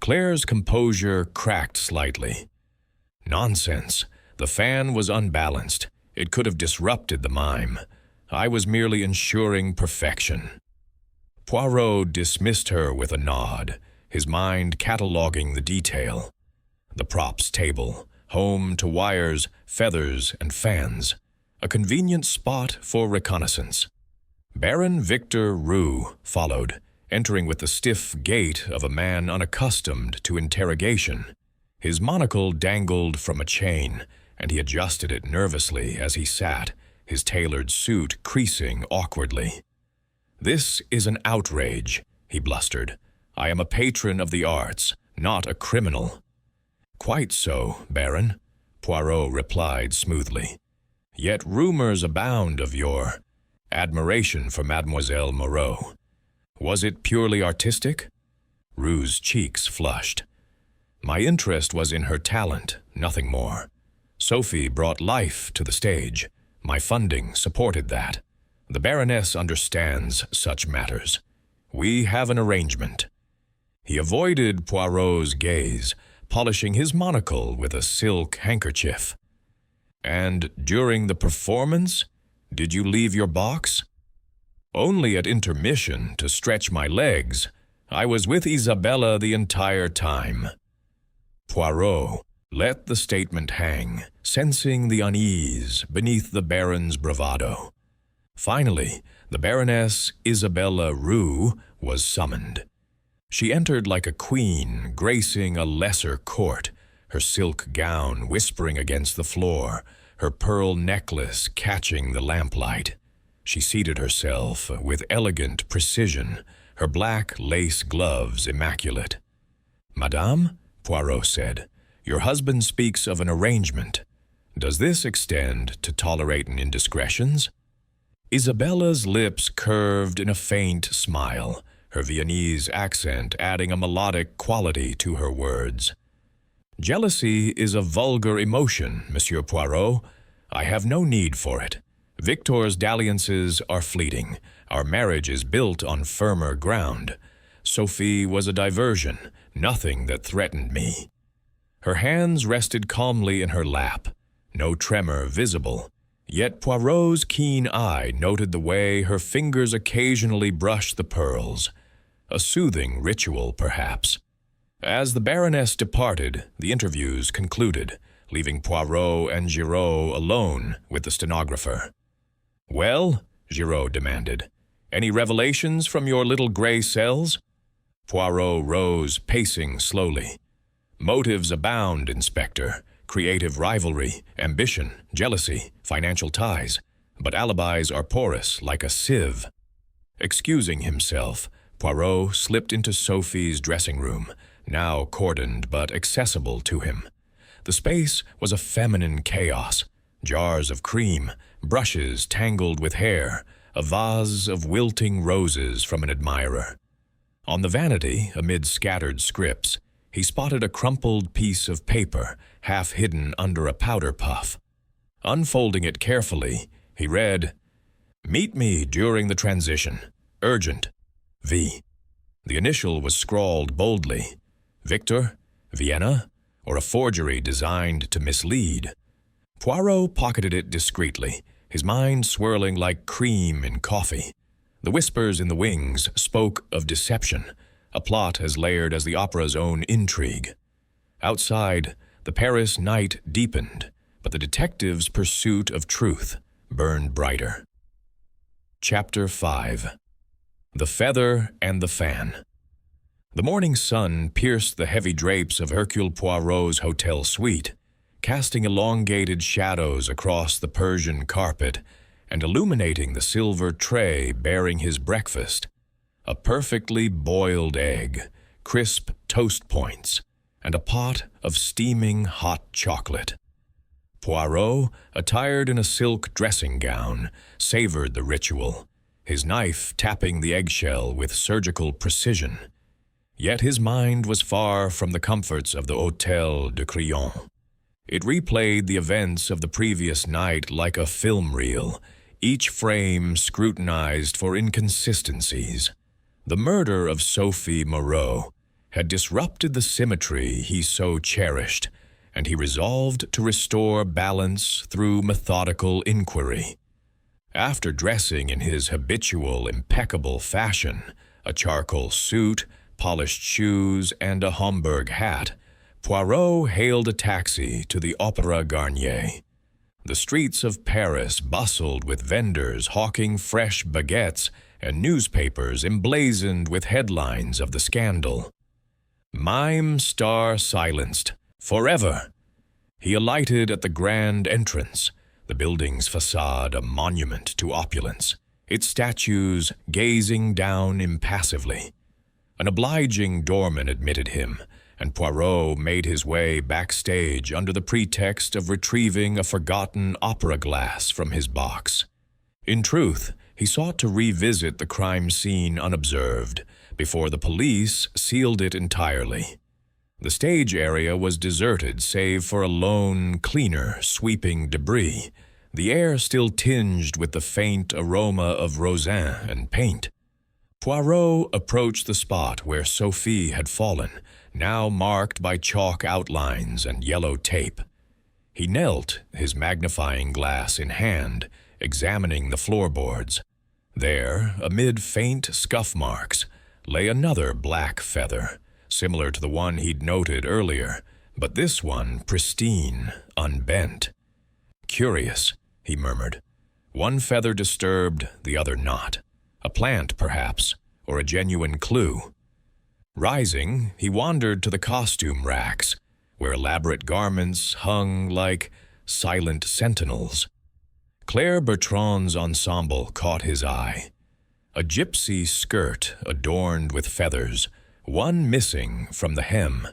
Claire's composure cracked slightly. Nonsense. The fan was unbalanced. It could have disrupted the mime. I was merely ensuring perfection. Poirot dismissed her with a nod, his mind cataloguing the detail. The props table, home to wires, feathers, and fans. A convenient spot for reconnaissance. Baron Victor Roux followed, entering with the stiff gait of a man unaccustomed to interrogation. His monocle dangled from a chain, and he adjusted it nervously as he sat, his tailored suit creasing awkwardly. This is an outrage, he blustered. I am a patron of the arts, not a criminal. Quite so, Baron, Poirot replied smoothly. Yet rumors abound of your admiration for Mademoiselle Moreau. Was it purely artistic? Roux's cheeks flushed. My interest was in her talent, nothing more. Sophie brought life to the stage. My funding supported that. The Baroness understands such matters. We have an arrangement. He avoided Poirot's gaze, polishing his monocle with a silk handkerchief. And during the performance, did you leave your box? Only at intermission to stretch my legs. I was with Isabella the entire time. Poirot let the statement hang, sensing the unease beneath the Baron's bravado. Finally, the Baroness Isabella Roux was summoned. She entered like a queen, gracing a lesser court, her silk gown whispering against the floor, her pearl necklace catching the lamplight. She seated herself with elegant precision, her black lace gloves immaculate. "Madame," Poirot said, "your husband speaks of an arrangement. Does this extend to tolerating indiscretions?" Isabella's lips curved in a faint smile, her Viennese accent adding a melodic quality to her words. "Jealousy is a vulgar emotion, Monsieur Poirot. I have no need for it. Victor's dalliances are fleeting. Our marriage is built on firmer ground. Sophie was a diversion, nothing that threatened me." Her hands rested calmly in her lap, no tremor visible, yet Poirot's keen eye noted the way her fingers occasionally brushed the pearls. A soothing ritual, perhaps. As the Baroness departed, the interviews concluded, leaving Poirot and Giraud alone with the stenographer. "Well," Giraud demanded, "any revelations from your little gray cells?" Poirot rose, pacing slowly. "Motives abound, Inspector. Creative rivalry, ambition, jealousy, financial ties. But alibis are porous like a sieve." Excusing himself, Poirot slipped into Sophie's dressing room, now cordoned but accessible to him. The space was a feminine chaos. Jars of cream, brushes tangled with hair, a vase of wilting roses from an admirer. On the vanity, amid scattered scripts, he spotted a crumpled piece of paper, half hidden under a powder puff. Unfolding it carefully, he read, "Meet me during the transition. Urgent. V." The initial was scrawled boldly. Victor? Vienna? Or a forgery designed to mislead? Poirot pocketed it discreetly, his mind swirling like cream in coffee. The whispers in the wings spoke of deception, a plot as layered as the opera's own intrigue. Outside, the Paris night deepened, but the detective's pursuit of truth burned brighter. Chapter 5. The Feather and the Fan. The morning sun pierced the heavy drapes of Hercule Poirot's hotel suite, casting elongated shadows across the Persian carpet and illuminating the silver tray bearing his breakfast, a perfectly boiled egg, crisp toast points, and a pot of steaming hot chocolate. Poirot, attired in a silk dressing gown, savored the ritual, his knife tapping the eggshell with surgical precision. Yet his mind was far from the comforts of the Hôtel de Crillon. It replayed the events of the previous night like a film reel, each frame scrutinized for inconsistencies. The murder of Sophie Moreau had disrupted the symmetry he so cherished, and he resolved to restore balance through methodical inquiry. After dressing in his habitual impeccable fashion, a charcoal suit, polished shoes, and a Homburg hat, Poirot hailed a taxi to the Opéra Garnier. The streets of Paris bustled with vendors hawking fresh baguettes and newspapers emblazoned with headlines of the scandal. Mime star silenced, forever. He alighted at the grand entrance, the building's facade a monument to opulence, its statues gazing down impassively. An obliging doorman admitted him, and Poirot made his way backstage under the pretext of retrieving a forgotten opera glass from his box. In truth, he sought to revisit the crime scene unobserved, before the police sealed it entirely. The stage area was deserted save for a lone cleaner sweeping debris, the air still tinged with the faint aroma of rosin and paint. Poirot approached the spot where Sophie had fallen, now marked by chalk outlines and yellow tape. He knelt, his magnifying glass in hand, examining the floorboards. There, amid faint scuff marks, lay another black feather, similar to the one he'd noted earlier, but this one pristine, unbent. "Curious," he murmured. "One feather disturbed, the other not. A plant, perhaps, or a genuine clue." Rising, he wandered to the costume racks, where elaborate garments hung like silent sentinels. Claire Bertrand's ensemble caught his eye. A gypsy skirt adorned with feathers, one missing from the hem.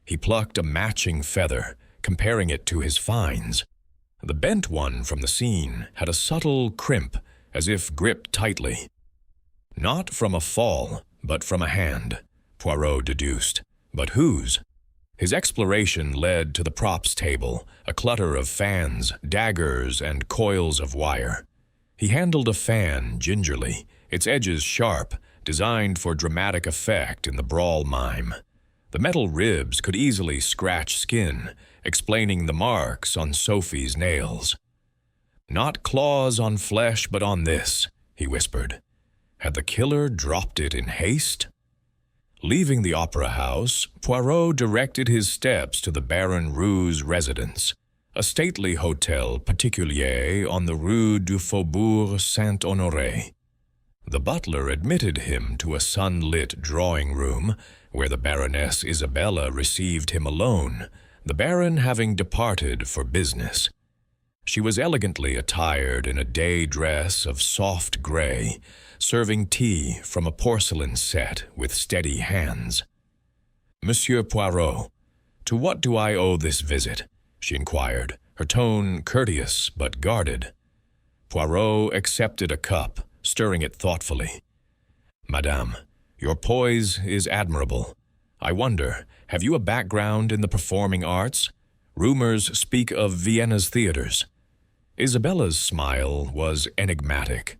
He plucked a matching feather, comparing it to his finds. The bent one from the scene had a subtle crimp, as if gripped tightly. Not from a fall, but from a hand, Poirot deduced. But whose? His exploration led to the props table, a clutter of fans, daggers, and coils of wire. He handled a fan gingerly, its edges sharp, designed for dramatic effect in the brawl mime. The metal ribs could easily scratch skin, explaining the marks on Sophie's nails. "Not claws on flesh, but on this," he whispered. Had the killer dropped it in haste? Leaving the opera house, Poirot directed his steps to the Baron Roux's residence, a stately hotel particulier on the Rue du Faubourg Saint-Honoré. The butler admitted him to a sunlit drawing-room, where the Baroness Isabella received him alone, the Baron having departed for business. She was elegantly attired in a day dress of soft gray, serving tea from a porcelain set with steady hands. "Monsieur Poirot, to what do I owe this visit?" she inquired, her tone courteous but guarded. Poirot accepted a cup, stirring it thoughtfully. "Madame, your poise is admirable. I wonder, have you a background in the performing arts? Rumors speak of Vienna's theaters." Isabella's smile was enigmatic.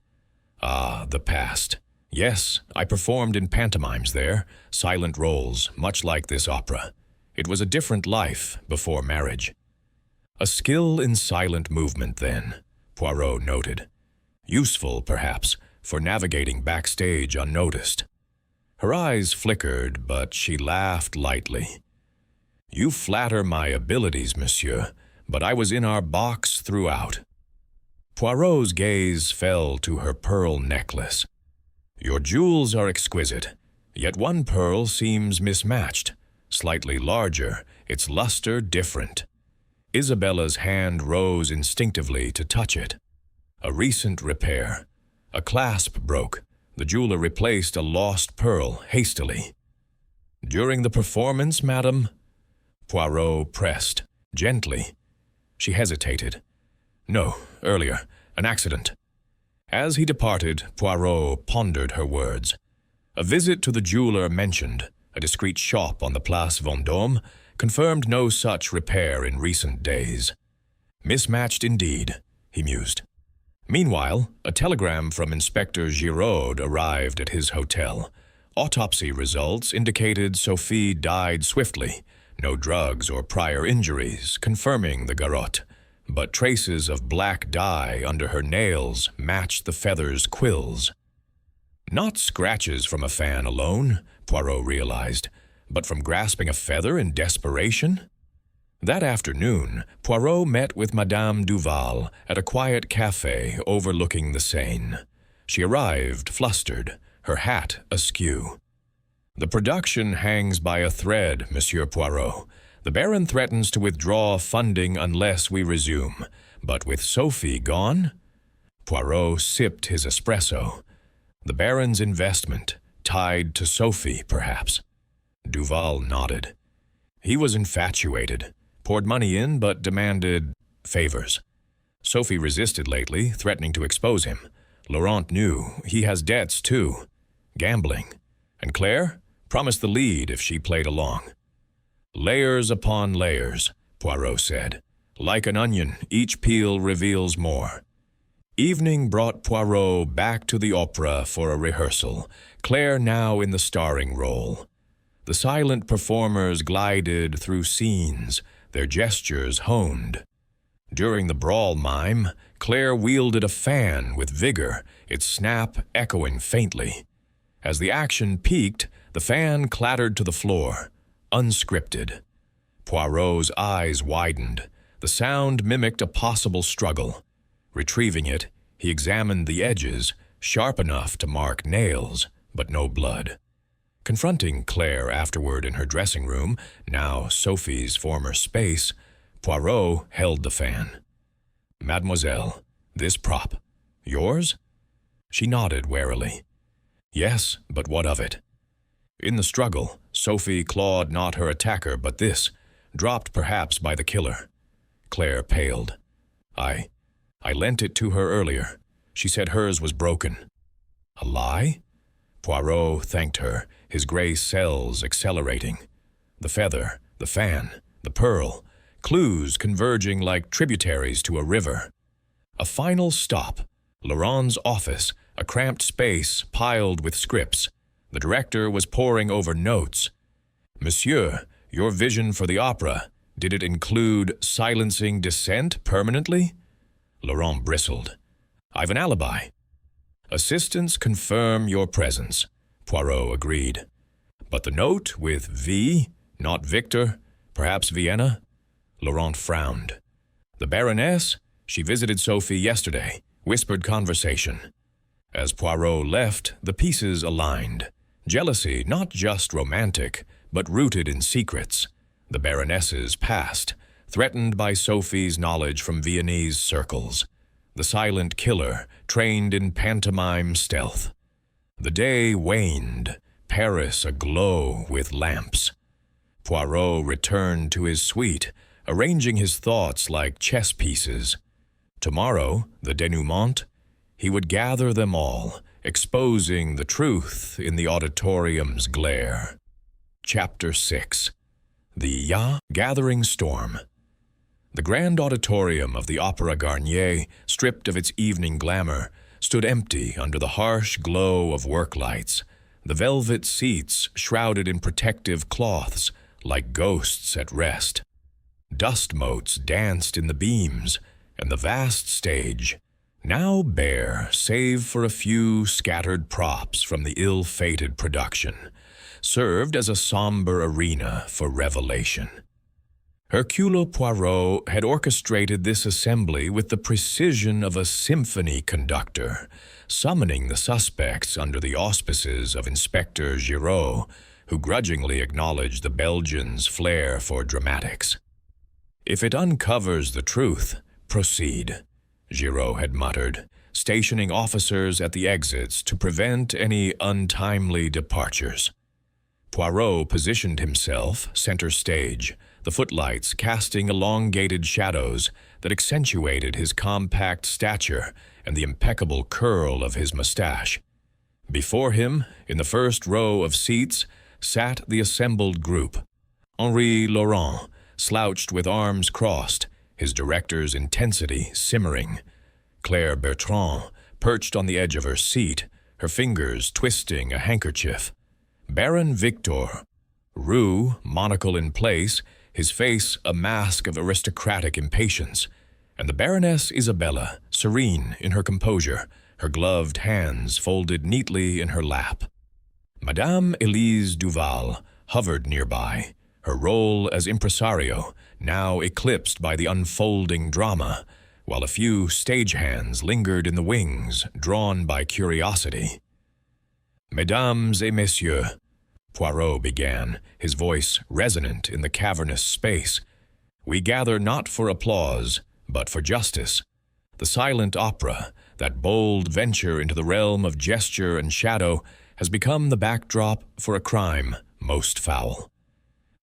"Ah, the past. Yes, I performed in pantomimes there, silent roles, much like this opera. It was a different life before marriage." "A skill in silent movement, then," Poirot noted. "Useful, perhaps, for navigating backstage unnoticed." Her eyes flickered, but she laughed lightly. "You flatter my abilities, monsieur, but I was in our box throughout." Poirot's gaze fell to her pearl necklace. "Your jewels are exquisite, yet one pearl seems mismatched, slightly larger, its luster different." Isabella's hand rose instinctively to touch it. A recent repair. A clasp broke. The jeweler replaced a lost pearl hastily. "During the performance, madame?" Poirot pressed, gently. She hesitated. "No, earlier. An accident." As he departed, Poirot pondered her words. A visit to the jeweler mentioned, a discreet shop on the Place Vendôme, confirmed no such repair in recent days. Mismatched indeed, he mused. Meanwhile, a telegram from Inspector Giraud arrived at his hotel. Autopsy results indicated Sophie died swiftly, no drugs or prior injuries, confirming the garrote, but traces of black dye under her nails matched the feather's quills. Not scratches from a fan alone, Poirot realized, but from grasping a feather in desperation? That afternoon, Poirot met with Madame Duval at a quiet café overlooking the Seine. She arrived flustered, her hat askew. "The production hangs by a thread, Monsieur Poirot. The Baron threatens to withdraw funding unless we resume. But with Sophie gone?" Poirot sipped his espresso. The Baron's investment, tied to Sophie, perhaps. Duval nodded. He was infatuated, poured money in but demanded favors. Sophie resisted lately, threatening to expose him. Laurent knew he has debts too. Gambling. And Claire promised the lead if she played along. "Layers upon layers," Poirot said. "Like an onion, each peel reveals more." Evening brought Poirot back to the opera for a rehearsal, Claire now in the starring role. The silent performers glided through scenes, their gestures honed. During the brawl mime, Claire wielded a fan with vigor, its snap echoing faintly. As the action peaked, the fan clattered to the floor, unscripted. Poirot's eyes widened. The sound mimicked a possible struggle. Retrieving it, he examined the edges, sharp enough to mark nails, but no blood. Confronting Claire afterward in her dressing room, now Sophie's former space, Poirot held the fan. "Mademoiselle, this prop, yours?" She nodded warily. "Yes, but what of it?" In the struggle, Sophie clawed not her attacker but this, dropped perhaps by the killer. Claire paled. I lent it to her earlier. She said hers was broken." "A lie?" Poirot thanked her, his gray cells accelerating. The feather, the fan, the pearl, clues converging like tributaries to a river. A final stop, Laurent's office, a cramped space piled with scripts. The director was poring over notes. "Monsieur, your vision for the opera, did it include silencing dissent permanently?" Laurent bristled. "I've an alibi." "Assistants confirm your presence," Poirot agreed. "But the note with V, not Victor, perhaps Vienna?" Laurent frowned. "The Baroness? She visited Sophie yesterday, whispered conversation." As Poirot left, the pieces aligned. Jealousy not just romantic, but rooted in secrets. The Baroness's past, threatened by Sophie's knowledge from Viennese circles. The silent killer, trained in pantomime stealth. The day waned, Paris aglow with lamps. Poirot returned to his suite, arranging his thoughts like chess pieces. Tomorrow, the denouement, he would gather them all, exposing the truth in the auditorium's glare. Chapter 6. The Gathering Storm. The grand auditorium of the Opera Garnier, stripped of its evening glamour, stood empty under the harsh glow of work lights, the velvet seats shrouded in protective cloths, like ghosts at rest. Dust motes danced in the beams, and the vast stage, now bare save for a few scattered props from the ill-fated production, served as a somber arena for revelation. Hercule Poirot had orchestrated this assembly with the precision of a symphony conductor, summoning the suspects under the auspices of Inspector Giraud, who grudgingly acknowledged the Belgian's flair for dramatics. "If it uncovers the truth, proceed," Giraud had muttered, stationing officers at the exits to prevent any untimely departures. Poirot positioned himself center stage, the footlights casting elongated shadows that accentuated his compact stature and the impeccable curl of his mustache. Before him, in the first row of seats, sat the assembled group. Henri Laurent, slouched with arms crossed, his director's intensity simmering. Claire Bertrand, perched on the edge of her seat, her fingers twisting a handkerchief. Baron Victor, Roux, monocle in place, his face a mask of aristocratic impatience, and the Baroness Isabella, serene in her composure, her gloved hands folded neatly in her lap. Madame Elise Duval hovered nearby, her role as impresario now eclipsed by the unfolding drama, while a few stagehands lingered in the wings, drawn by curiosity. "Mesdames et messieurs," Poirot began, his voice resonant in the cavernous space, "we gather not for applause, but for justice. The silent opera, that bold venture into the realm of gesture and shadow, has become the backdrop for a crime most foul.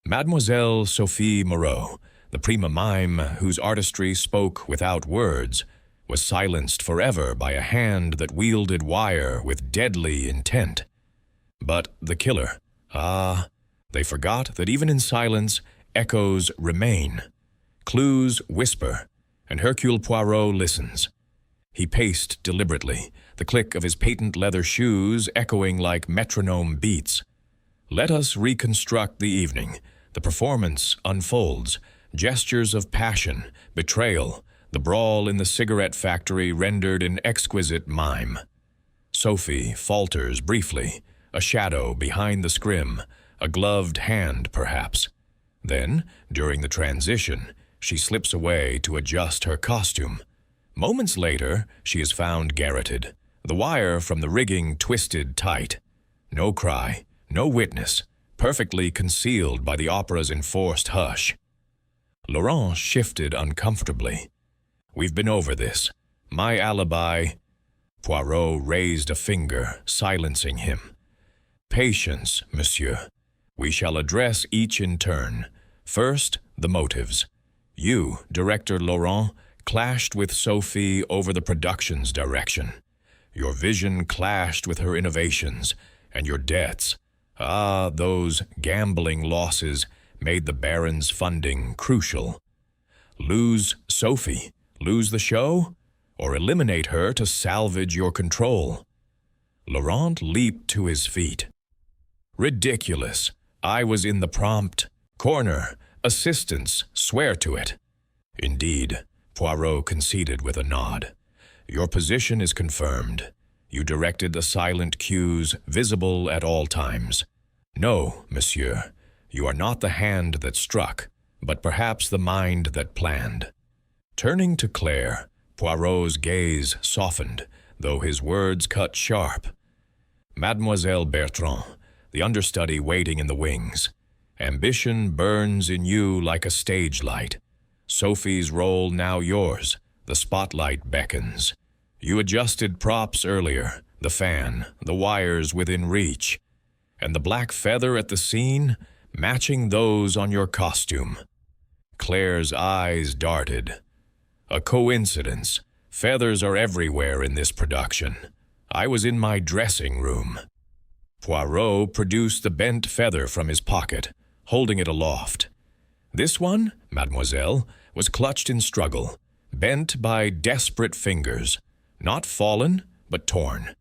Mademoiselle Sophie Moreau, the prima mime whose artistry spoke without words, was silenced forever by a hand that wielded wire with deadly intent. But the killer, they forgot that even in silence, echoes remain. Clues whisper, and Hercule Poirot listens. He paced deliberately, the click of his patent leather shoes echoing like metronome beats. Let us reconstruct the evening. The performance unfolds, gestures of passion, betrayal, the brawl in the cigarette factory rendered in exquisite mime. Sophie falters briefly, a shadow behind the scrim, a gloved hand perhaps. Then, during the transition, she slips away to adjust her costume. Moments later, she is found garroted, the wire from the rigging twisted tight. No cry, no witness, perfectly concealed by the opera's enforced hush. Laurent shifted uncomfortably. We've been over this. My alibi. Poirot raised a finger, silencing him. Patience, monsieur. We shall address each in turn. First, the motives. You, Director Laurent, clashed with Sophie over the production's direction. Your vision clashed with her innovations, and your debts. Those gambling losses made the Baron's funding crucial. Lose Sophie, lose the show, or eliminate her to salvage your control. Laurent leaped to his feet. Ridiculous. I was in the prompt. Corner. Assistance. Swear to it. Indeed, Poirot conceded with a nod. Your position is confirmed. You directed the silent cues visible at all times. No, monsieur, you are not the hand that struck, but perhaps the mind that planned. Turning to Claire, Poirot's gaze softened, though his words cut sharp. Mademoiselle Bertrand, the understudy waiting in the wings. Ambition burns in you like a stage light. Sophie's role now yours. The spotlight beckons. You adjusted props earlier, the fan, the wires within reach, and the black feather at the scene matching those on your costume. Claire's eyes darted. A coincidence. Feathers are everywhere in this production. I was in my dressing room. Poirot produced the bent feather from his pocket, holding it aloft. This one, mademoiselle, was clutched in struggle, bent by desperate fingers, not fallen, but torn.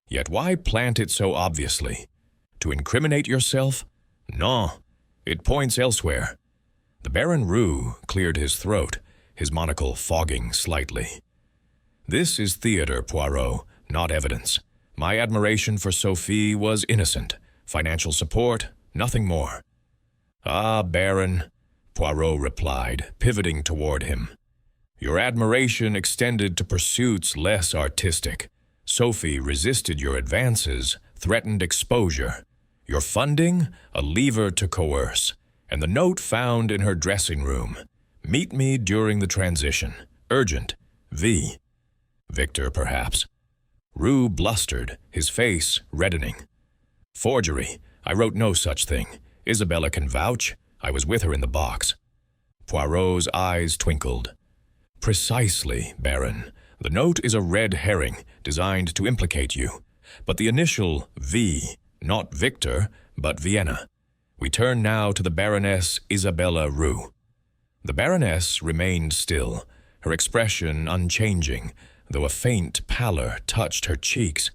Yet why plant it so obviously? To incriminate yourself? No, it points elsewhere. The Baron Roux cleared his throat, his monocle fogging slightly. This is theater, Poirot, not evidence. My admiration for Sophie was innocent. Financial support, nothing more. Baron, Poirot replied, pivoting toward him. Your admiration extended to pursuits less artistic. Sophie resisted your advances, threatened exposure. Your funding, a lever to coerce. And the note found in her dressing room. Meet me during the transition. Urgent. V. Victor, perhaps. Roux blustered, his face reddening. Forgery. I wrote no such thing. Isabella can vouch. I was with her in the box. Poirot's eyes twinkled. Precisely, Baron. The note is a red herring designed to implicate you. But the initial V, not Victor, but Vienna. We turn now to the Baroness Isabella Roux. The Baroness remained still, her expression unchanging, though a faint pallor touched her cheeks.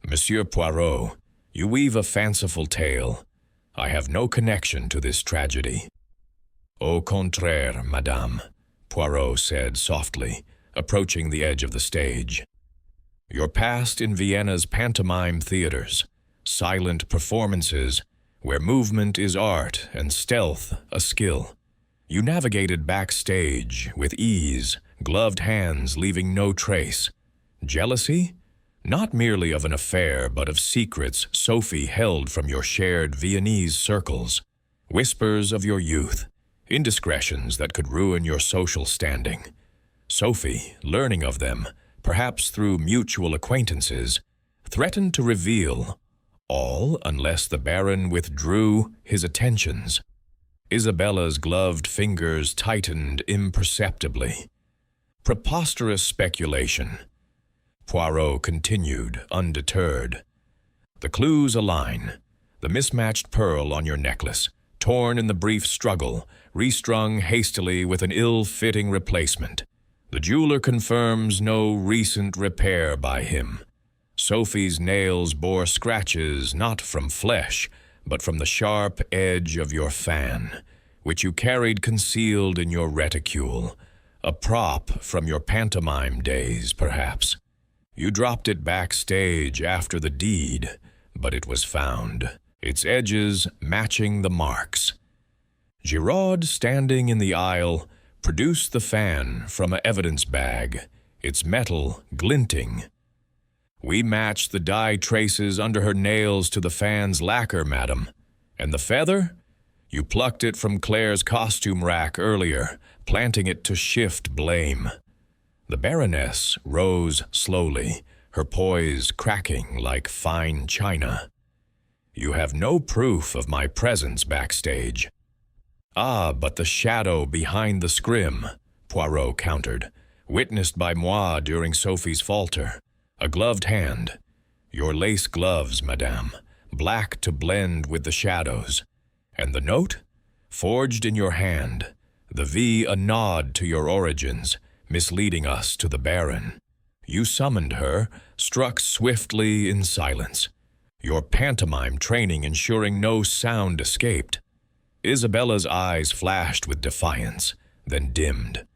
Monsieur Poirot, you weave a fanciful tale. I have no connection to this tragedy. Au contraire, madame, Poirot said softly, approaching the edge of the stage. Your past in Vienna's pantomime theaters, silent performances, where movement is art and stealth a skill. You navigated backstage with ease, gloved hands leaving no trace. Jealousy? Not merely of an affair, but of secrets Sophie held from your shared Viennese circles. Whispers of your youth, indiscretions that could ruin your social standing. Sophie, learning of them, perhaps through mutual acquaintances, threatened to reveal all unless the Baron withdrew his attentions. Isabella's gloved fingers tightened imperceptibly. Preposterous speculation. Poirot continued, undeterred. The clues align. The mismatched pearl on your necklace, torn in the brief struggle, restrung hastily with an ill-fitting replacement. The jeweler confirms no recent repair by him. Sophie's nails bore scratches not from flesh, but from the sharp edge of your fan, which you carried concealed in your reticule, a prop from your pantomime days, perhaps. You dropped it backstage after the deed, but it was found, its edges matching the marks. Giraud, standing in the aisle, produced the fan from an evidence bag, its metal glinting. We matched the dye traces under her nails to the fan's lacquer, madam. And the feather? You plucked it from Claire's costume rack earlier, planting it to shift blame. The Baroness rose slowly, her poise cracking like fine china. You have no proof of my presence backstage. Ah, but the shadow behind the scrim, Poirot countered, witnessed by moi during Sophie's falter. A gloved hand. Your lace gloves, madame, black to blend with the shadows. And the note? Forged in your hand, the V a nod to your origins, misleading us to the Baron. You summoned her, struck swiftly in silence, your pantomime training ensuring no sound escaped. Isabella's eyes flashed with defiance, then dimmed.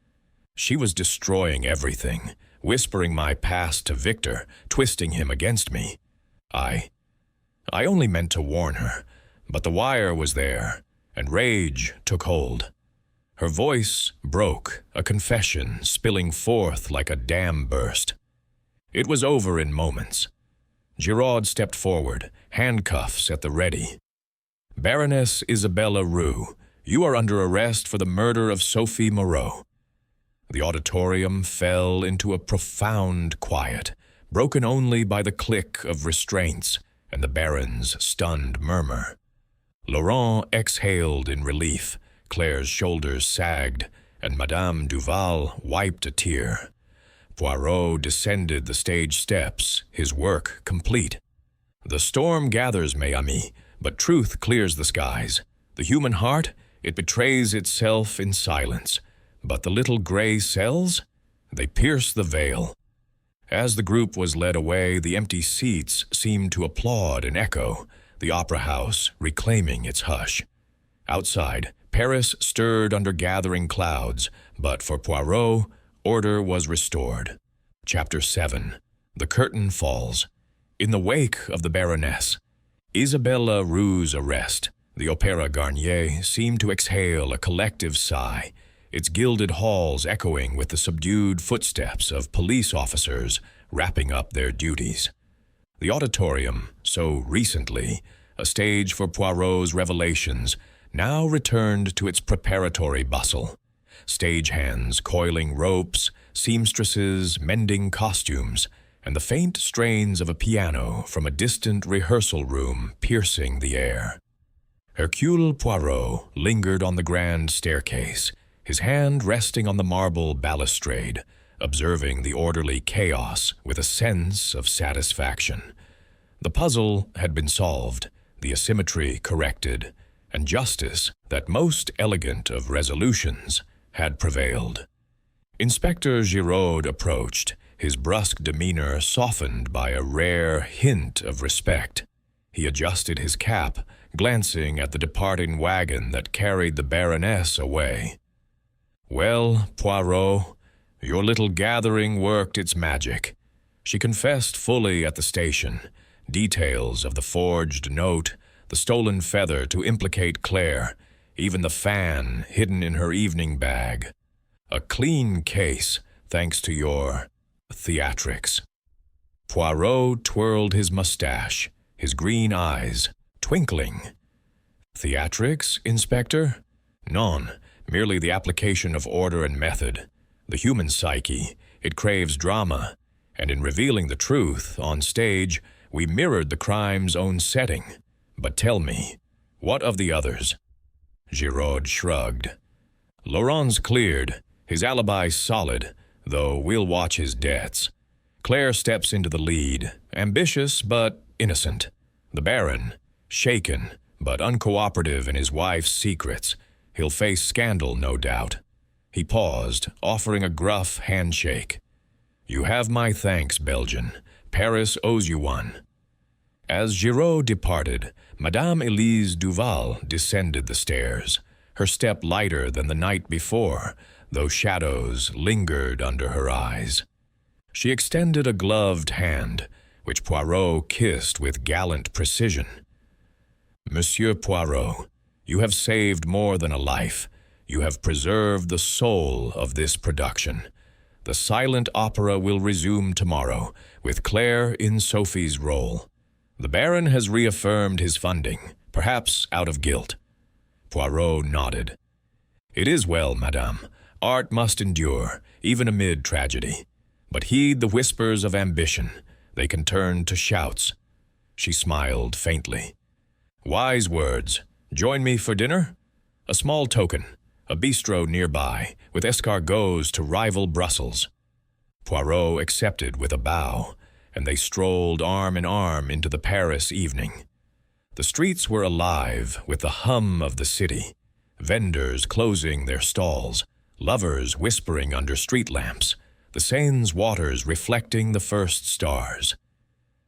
She was destroying everything, whispering my past to Victor, twisting him against me. I only meant to warn her, but the wire was there, and rage took hold. Her voice broke, a confession spilling forth like a dam burst. It was over in moments. Giraud stepped forward, handcuffs at the ready. Baroness Isabella Roux, you are under arrest for the murder of Sophie Moreau. The auditorium fell into a profound quiet, broken only by the click of restraints and the Baron's stunned murmur. Laurent exhaled in relief, Claire's shoulders sagged, and Madame Duval wiped a tear. Poirot descended the stage steps, his work complete. The storm gathers, mes amis, but truth clears the skies. The human heart, it betrays itself in silence. But the little gray cells? They pierce the veil. As the group was led away, the empty seats seemed to applaud and echo, the opera house reclaiming its hush. Outside, Paris stirred under gathering clouds, but for Poirot, order was restored. Chapter 7. The curtain falls. In the wake of the Baroness, Isabella Roux's arrest, the Opéra Garnier seemed to exhale a collective sigh, its gilded halls echoing with the subdued footsteps of police officers wrapping up their duties. The auditorium, so recently a stage for Poirot's revelations, now returned to its preparatory bustle. Stagehands coiling ropes, seamstresses mending costumes, and the faint strains of a piano from a distant rehearsal room piercing the air. Hercule Poirot lingered on the grand staircase, his hand resting on the marble balustrade, observing the orderly chaos with a sense of satisfaction. The puzzle had been solved, the asymmetry corrected, and justice, that most elegant of resolutions, had prevailed. Inspector Giraud approached, his brusque demeanor softened by a rare hint of respect. He adjusted his cap, glancing at the departing wagon that carried the Baroness away. Well, Poirot, your little gathering worked its magic. She confessed fully at the station, details of the forged note, the stolen feather to implicate Claire, even the fan hidden in her evening bag. A clean case, thanks to your theatrics. Poirot twirled his mustache, his green eyes twinkling. Theatrics, Inspector? Non, merely the application of order and method. The human psyche, it craves drama, and in revealing the truth on stage, we mirrored the crime's own setting. But tell me, what of the others? Giraud shrugged. Laurent's cleared, his alibi solid, though we'll watch his debts. Claire steps into the lead, ambitious but innocent. The Baron, shaken but uncooperative in his wife's secrets. He'll face scandal, no doubt. He paused, offering a gruff handshake. You have my thanks, Belgian. Paris owes you one. As Giraud departed, Madame Elise Duval descended the stairs, her step lighter than the night before, though shadows lingered under her eyes. She extended a gloved hand, which Poirot kissed with gallant precision. Monsieur Poirot, you have saved more than a life. You have preserved the soul of this production. The silent opera will resume tomorrow, with Claire in Sophie's role. The Baron has reaffirmed his funding, perhaps out of guilt. Poirot nodded. "It is well, madame. Art must endure, even amid tragedy. But heed the whispers of ambition. They can turn to shouts." She smiled faintly. "Wise words. Join me for dinner? A small token, a bistro nearby, with escargots to rival Brussels." Poirot accepted with a bow, and they strolled arm in arm into the Paris evening. The streets were alive with the hum of the city, vendors closing their stalls, lovers whispering under street lamps, the Seine's waters reflecting the first stars.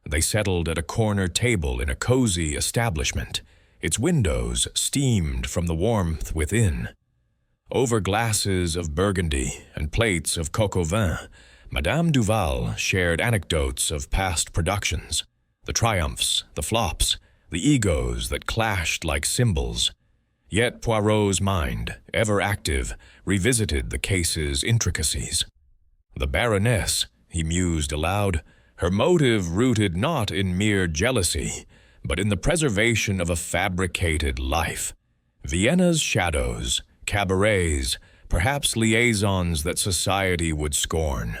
They settled at a corner table in a cozy establishment. Its windows steamed from the warmth within. Over glasses of Burgundy and plates of coq au vin, Madame Duval shared anecdotes of past productions, the triumphs, the flops, the egos that clashed like cymbals. Yet Poirot's mind, ever active, revisited the case's intricacies. The Baroness, he mused aloud, her motive rooted not in mere jealousy, but in the preservation of a fabricated life. Vienna's shadows, cabarets, perhaps liaisons that society would scorn.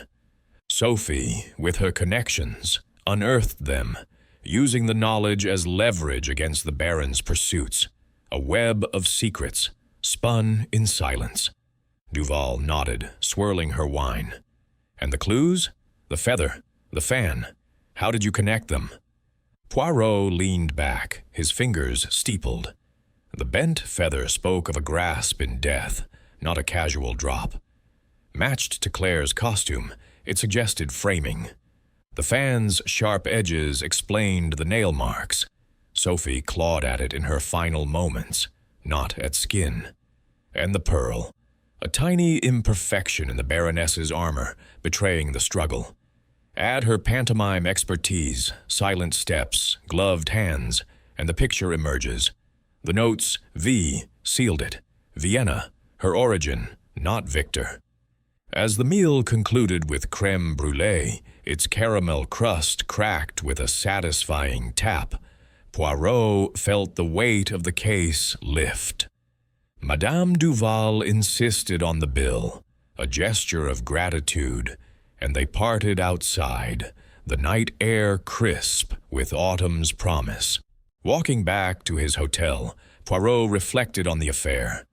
Sophie, with her connections, unearthed them, using the knowledge as leverage against the Baron's pursuits. A web of secrets, spun in silence. Duval nodded, swirling her wine. "And the clues? The feather, the fan. How did you connect them?" Poirot leaned back, his fingers steepled. The bent feather spoke of a grasp in death, not a casual drop. Matched to Claire's costume, it suggested framing. The fan's sharp edges explained the nail marks. Sophie clawed at it in her final moments, not at skin. And the pearl, a tiny imperfection in the Baroness's armor, betraying the struggle. Add her pantomime expertise, silent steps, gloved hands, and the picture emerges. The notes V sealed it. Vienna, her origin, not Victor. As the meal concluded with crème brûlée, its caramel crust cracked with a satisfying tap, Poirot felt the weight of the case lift. Madame Duval insisted on the bill, a gesture of gratitude, and they parted outside, the night air crisp with autumn's promise. Walking back to his hotel, Poirot reflected on the affair.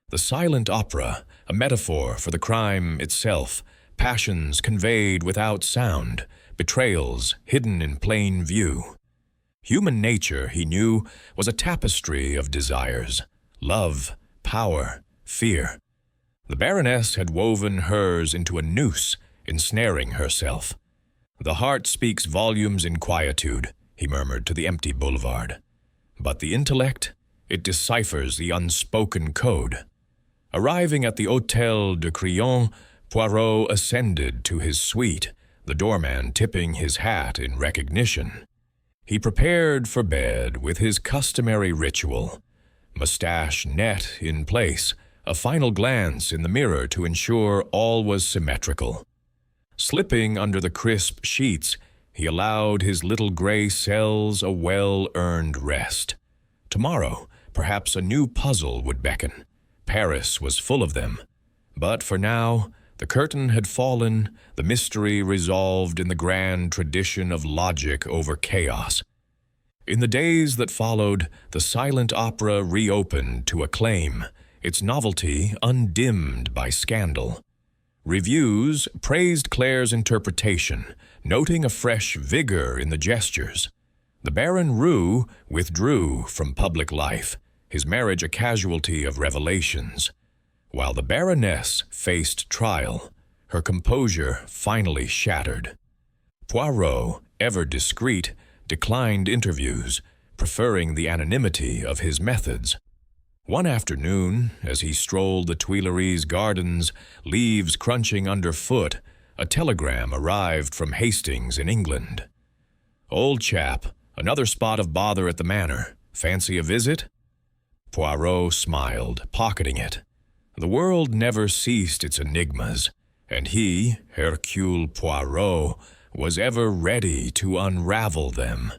The silent opera, a metaphor for the crime itself, passions conveyed without sound, betrayals hidden in plain view. Human nature, he knew, was a tapestry of desires, love, power, fear. The Baroness had woven hers into a noose, ensnaring herself. "The heart speaks volumes in quietude," he murmured to the empty boulevard. "But the intellect, it deciphers the unspoken code." Arriving at the Hôtel de Crillon, Poirot ascended to his suite, the doorman tipping his hat in recognition. He prepared for bed with his customary ritual, mustache net in place, a final glance in the mirror to ensure all was symmetrical. Slipping under the crisp sheets, he allowed his little gray cells a well-earned rest. Tomorrow, perhaps a new puzzle would beckon. Paris was full of them. But for now, the curtain had fallen, the mystery resolved in the grand tradition of logic over chaos. In the days that followed, the silent opera reopened to acclaim, its novelty undimmed by scandal. Reviews praised Claire's interpretation, noting a fresh vigor in the gestures. The Baron Roux withdrew from public life, his marriage a casualty of revelations. While the Baroness faced trial, her composure finally shattered. Poirot, ever discreet, declined interviews, preferring the anonymity of his methods. One afternoon, as he strolled the Tuileries gardens, leaves crunching underfoot, a telegram arrived from Hastings in England. "Old chap, another spot of bother at the manor. Fancy a visit?" Poirot smiled, pocketing it. The world never ceased its enigmas, and he, Hercule Poirot, was ever ready to unravel them.